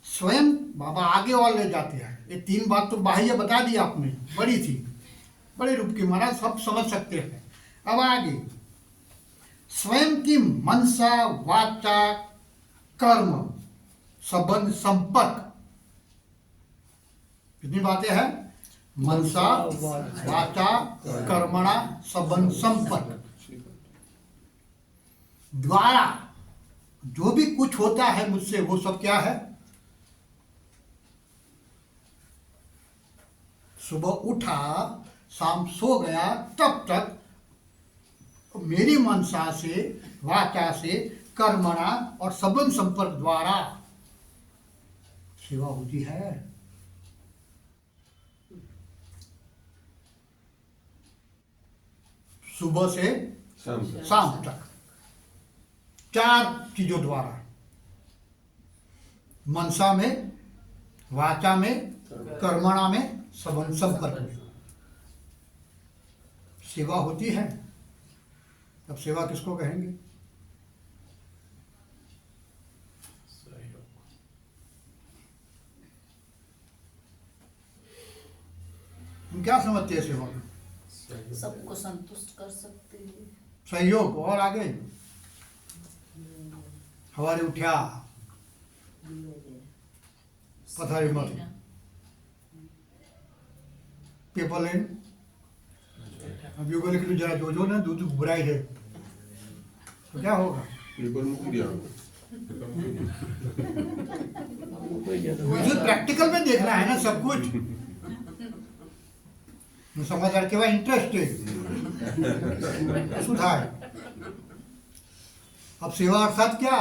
स्वयं बाबा आगे और ले जाते हैं। ये 3 बात तो बाह्य बता दी आपने, बड़ी थी, बड़े रूप की, महाराज सब समझ सकते हैं। अब आगे स्वयं की मनसा, वाचा, कर्म, संबंध, संपर्क, कितनी बातें हैं? मनसा, वाचा, कर्मणा, संबंध, संपर्क द्वारा जो भी कुछ होता है मुझसे, वो सब क्या है? सुबह उठा, शाम सो गया, तब तक मेरी मनसा से, वाचा से, कर्मणा और संबंध संपर्क द्वारा सेवा होती है। सुबह से शाम तक 4 चीजों द्वारा, मनसा में, वाचा में, कर्मणा में, संबंध संपर्क में सेवा होती है। अब सेवा किसको कहेंगे? हम क्या समझते हैं सेवा में? सबको संतुष्ट कर सकते हैं। सहयोग। और आगे हवारे उठ्या पथारी मत पेपर लेन। अब योगा लिख जरा जो ना दूध बुराई है तो क्या होगा? पेपर मुझे दिया मुझे प्रैक्टिकल में देखना है ना सब कुछ। मैं समाचार के बाद इंटरेस्टेड सुधार। अब सेवा अर्थात क्या?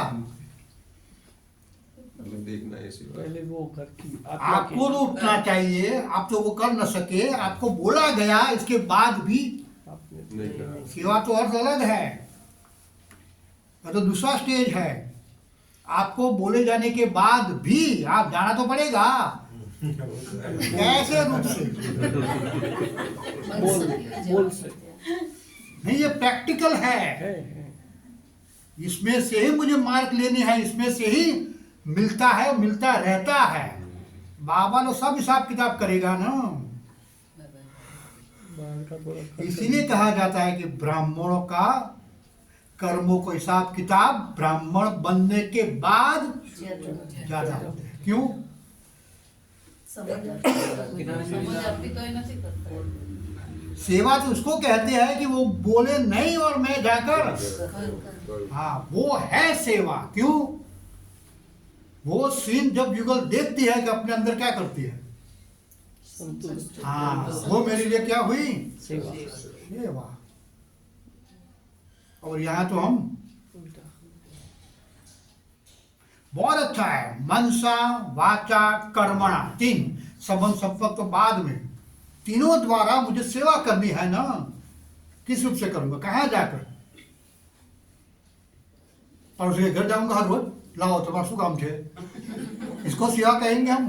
मतलब देखना है ऐसी बात। पहले वो घर की आपको तो उठना चाहिए, आप तो वो कर न सके, आपको बोला गया, इसके बाद भी नहीं करा। सेवा तो अर्थ अलग है, यह तो दूसरा स्टेज है। आपको बोले जाने के बाद भी आप जाना तो पड़ेगा। कैसे रूप से? बोल से नहीं, ये प्रैक्टिकल है। इसमें से ही मुझे मार्क लेने हैं, इसमें से ही मिलता है, मिलता रहता है। बाबा तो सब हिसाब किताब करेगा ना। बाहर का थोड़ा इसीलिए कहा जाता है कि ब्राह्मणों का कर्मों को हिसाब किताब ब्राह्मण बनने के बाद ज्यादा होते हैं। क्यों? समझ आप भी कोई नहीं करता। सेवा तो उसको कहते हैं कि वो बोले नहीं और मैं जाकर, हाँ वो है सेवा। क्यों? वो सीन जब युगल देखती है कि अपने अंदर क्या करती है, संतुष्ट हाँ वो मेरे लिए क्या हुई? सेवा सेवा। और यहाँ तो हम बहुत अच्छा है। मनसा वाचा कर्मणा, 3 संबंध संपर्क तो बाद में, तीनों द्वारा मुझे सेवा करनी है ना। किस रूप से करूंगा, कहाँ जाकर? पड़ोसी के घर जाऊंगा हर रोज, लाओ तुम्हारा शु काम थे, इसको सेवा कहेंगे हम?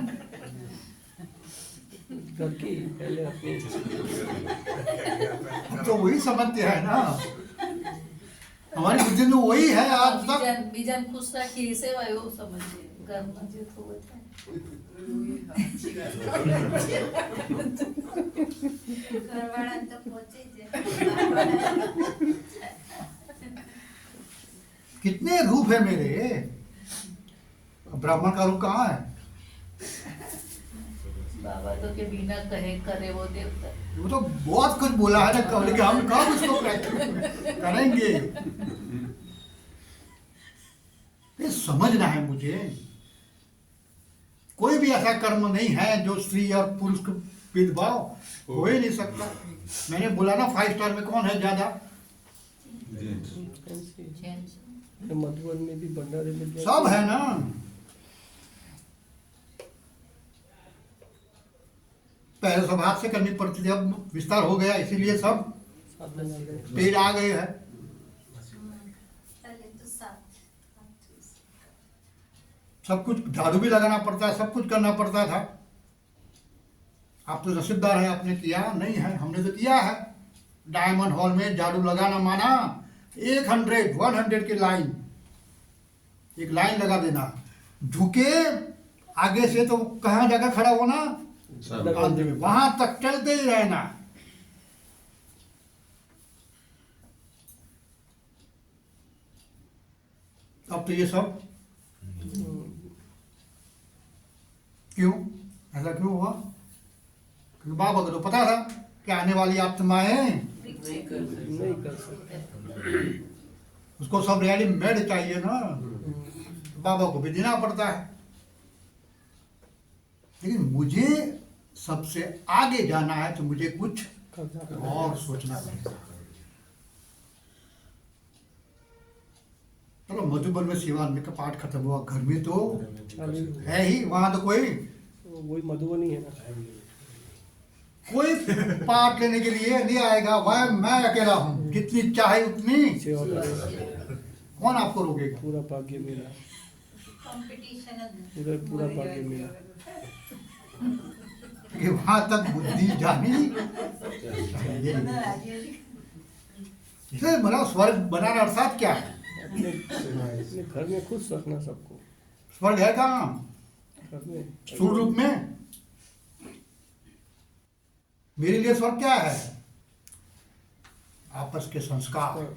घर की पहले अपनी हम तो वही समझते हैं ना, हमारी बुद्धि में वही है आज तक। बीजान खुश રાખી સેવા એવું સમજીએ ઘરમાં જે થવું થાય ઘરવાળા તો પહોંચી જાય. कितने रूप है मेरे, ब्राह्मण का रूप कहाँ है? बाबा तो के बिना कहे करे वो देवता। वो तो बहुत कुछ बोला है ना, कब लेकिन हम कब उसको प्रैक्टिस करेंगे? ये समझना है मुझे। कोई भी ऐसा कर्म नहीं है जो स्त्री और पुरुष को भेदभाव हो ही नहीं सकता। मैंने बोला ना 5 स्टार में कौन है ज्यादा? मधुबन में भी भंडारे में सब है ना। पहले सब हाथ से करनी पड़ती थी, अब विस्तार हो गया, इसीलिए सब साधन आ गए। पेड़ आ गए हैं। पहले तो साथ सब कुछ झाड़ू भी लगाना पड़ता है, सब कुछ करना पड़ता था। आप तो नसीबदार है, आपने किया नहीं है, हमने तो किया है। डायमंड हॉल में झाड़ू लगाना माना 100 की लाइन, एक लाइन लगा देना, झुके आगे से तो कहाँ जाकर खड़ा होना, अंत में वहां तक चलते ही रहना। अब तो ये सब क्यों, ऐसा क्यों हुआ? क्योंकि बाबा को तो पता था कि आने वाली आत्माएं नहीं कर सकते। उसको सब रेडीमेड चाहिए ना, बाबा को भी देना पड़ता है। लेकिन मुझे सबसे आगे जाना है तो मुझे कुछ और सोचना पड़ेगा। चलो मधुबन में सेवा में का पाठ खत्म हुआ, घर में तो है ही, वहां तो कोई वही मधुबनी है ना। कोई पाठ लेने के लिए नहीं आएगा। वह मैं अकेला हूँ, जितनी चाहे उतनी सेवा करेगा, कौन आपको रोकेगा? पूरा भाग्य मेरा, कंपटीशन पूरा भाग्य मेरा। कि वहां तक बुद्धि जानी चाहिए। इसे मतलब स्वर्ग बनाना अर्थात क्या है? अपने घर में खुश रखना सबको। स्वर्ग है कहाँ? घर में स्थूल रूप में। मेरे लिए स्वर्ग क्या है? आपस के संस्कार,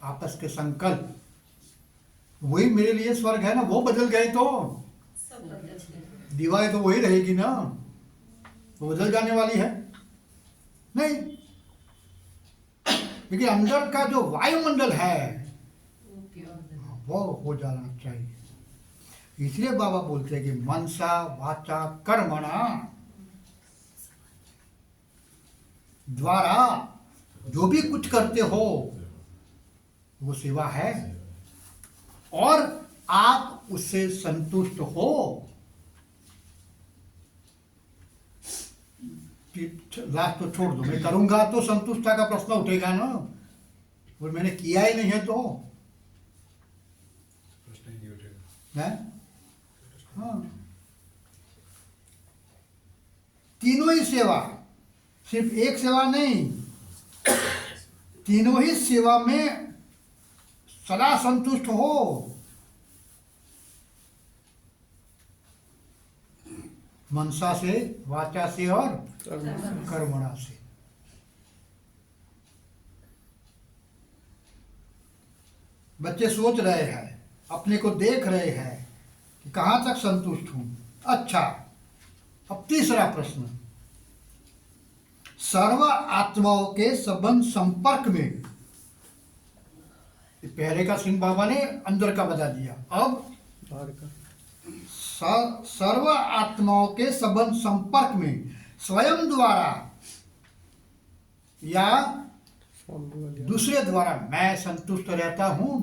आपस के संकल्प, वही मेरे लिए स्वर्ग है ना। वो बदल गए तो सब बदल गए। दीवारें तो वही रहेगी ना, वो बदल जाने वाली है नहीं। लेकिन अंदर का जो वायुमंडल है वो हो जाना चाहिए। इसलिए बाबा बोलते हैं कि मनसा वाचा कर्मणा द्वारा जो भी कुछ करते हो वो सेवा है, और आप उससे संतुष्ट हो। लास्ट तो छोड़ दो, मैं करूंगा तो संतुष्टता का प्रश्न उठेगा ना, और मैंने किया ही नहीं है तो है? हाँ। तीनों ही सेवा, सिर्फ एक सेवा नहीं, तीनों ही सेवा में सदा संतुष्ट हो। मनसा से, वाचा से और कर्मणा से। बच्चे सोच रहे हैं, अपने को देख रहे हैं कि कहाँ तक संतुष्ट हूं। अच्छा, अब तीसरा प्रश्न, सर्व आत्माओं के संबंध संपर्क में, पहले का सिंह बाबा ने अंदर का बता दिया, अब बाहर का सर्व आत्माओं के संबंध संपर्क में स्वयं द्वारा या दूसरे द्वारा मैं संतुष्ट रहता हूं।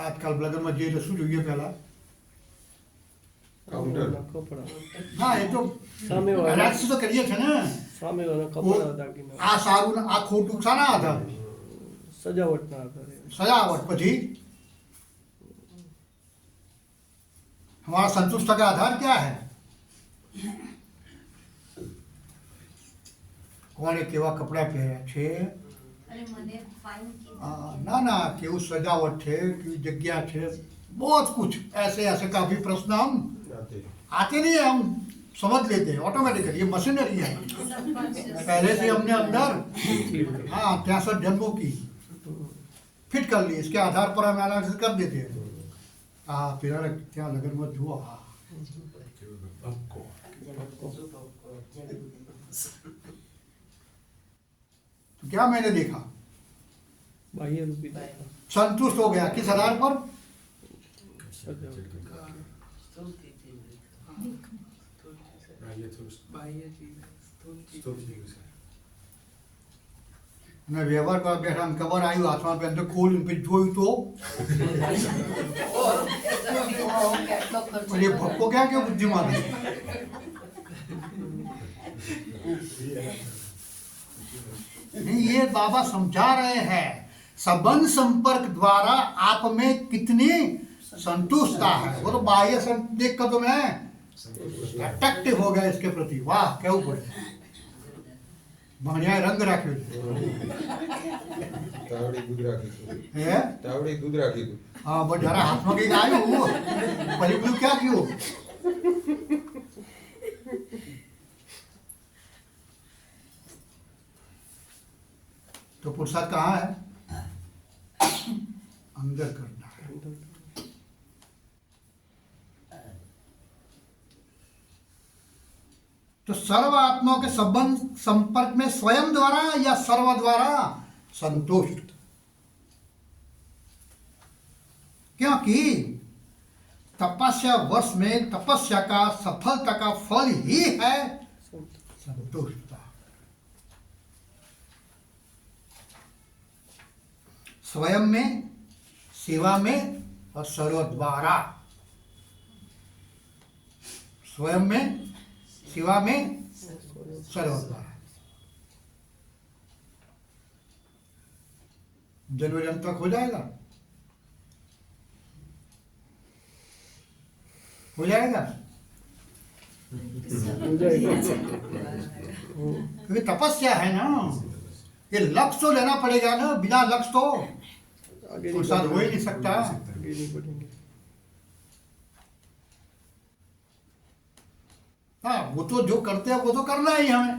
આજકાલ બ્લગરમાં જે રસું જોઈએ પહેલા કાઉન્ટર કપડા હા એ તો સામે વાળા રાજસી તો કરીએ છે ને સામે વાળા કપડા દાગીના આ સારું ને આ ખોટું શાના આધાર સજાવટના આધારે सजावट પછી हमारा संतुष्ट का आधार क्या है કોણે કેવા કપડા પહેર્યા છે अरे मैंने फाइन की ना ना केवू सजावट है केवू जगह है बहुत कुछ ऐसे ऐसे काफी प्रश्न हम જાતે आते नहीं है, हम समझ लेते हैं ऑटोमेटिकली, ये मशीनरी है पहले से हमने अंदर हाँ 63 जन्मों की फिट कर ली, इसके आधार पर हम एनालिसिस कर देते हैं। हाँ फिर क्या लगन मत जुआ हाँ तो क्या मैंने देखा બાહ્ય રૂપી દેખાવ, संतुष्ट हो गया किस आधार पर સજાવટ અને વ્યવહાર કરવા બેઠા ને ખબર આવ્યું હાથમાં પેન તો ખોલ્યું પછી જોયું તો કેટલો ખર્ચો પણ એ ભક્કો ક્યાં કે બુદ્ધિમાન है? नहीं ये बाबा समझा रहे हैं संबंध संपर्क द्वारा आप में कितनी संतुष्टता है। वो तो बाह्य देख कर तो मैं अट्रैक्टिव हो गया इसके प्रति, वाह क्या ऊपर बढ़िया रंग राख्यो તાવડી દૂધ રાખી તું है તાવડી દૂધ રાખી તું हाँ बट जरा हाथ में कहीं आयु पहले बोलू क्या क्यों तो पुरुषार्थ कहाँ है अंदर करना है। तो सर्व आत्माओं के संबंध संपर्क में स्वयं द्वारा या सर्व द्वारा संतुष्ट, क्योंकि तपस्या वर्ष में तपस्या का सफलता का फल ही है संतुष्टता। स्वयं में, सेवा में और सर्व द्वारा, स्वयं में, सेवा में, सर्व द्वारा। जनवरी अंत तक हो जाएगा, हो जाएगा हो जाएगा। क्योंकि तपस्या है ना, ये लक्ष्य तो लेना पड़ेगा ना, बिना लक्ष्य तो आगे नहीं पुरुषार्थ हो ही बढ़ेंगे, नहीं सकता। आगे नहीं बढ़ेंगे। हाँ वो तो जो करते हैं वो तो करना ही हमें,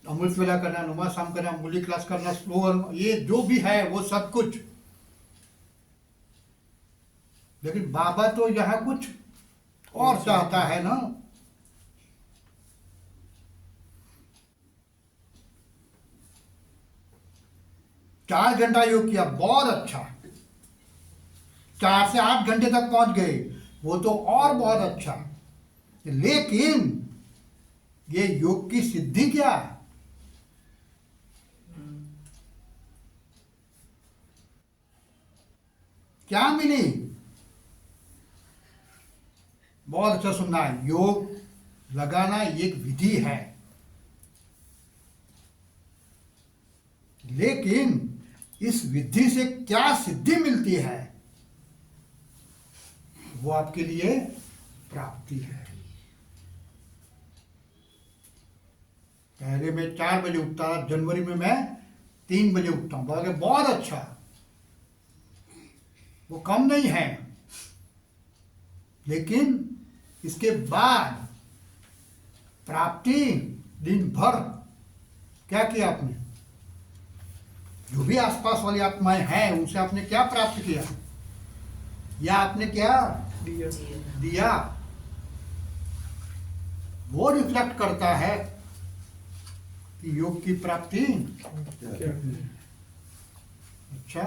अमृत वेला करना, नुमा शाम करना, मूली क्लास करना, स्लोअर, ये जो भी है वो सब कुछ। लेकिन बाबा तो यहाँ कुछ और चाहता है ना। चार घंटा योग किया, बहुत अच्छा, 4 से 8 घंटे तक पहुंच गए, वो तो और बहुत अच्छा। लेकिन ये योग की सिद्धि क्या है? क्या मिली? बहुत अच्छा सुनना है, योग लगाना एक विधि है, लेकिन इस विधि से क्या सिद्धि मिलती है वो आपके लिए प्राप्ति है। पहले मैं 4 बजे उठता था, जनवरी में मैं 3 बजे उठता हूँ, बोले बहुत अच्छा, वो कम नहीं है। लेकिन इसके बाद प्राप्ति दिन भर क्या किया आपने? जो भी आसपास वाली आत्माएं हैं उनसे आपने क्या प्राप्त किया, या आपने क्या दिया। दिया? वो रिफ्लेक्ट करता है कि योग की प्राप्ति क्या अच्छा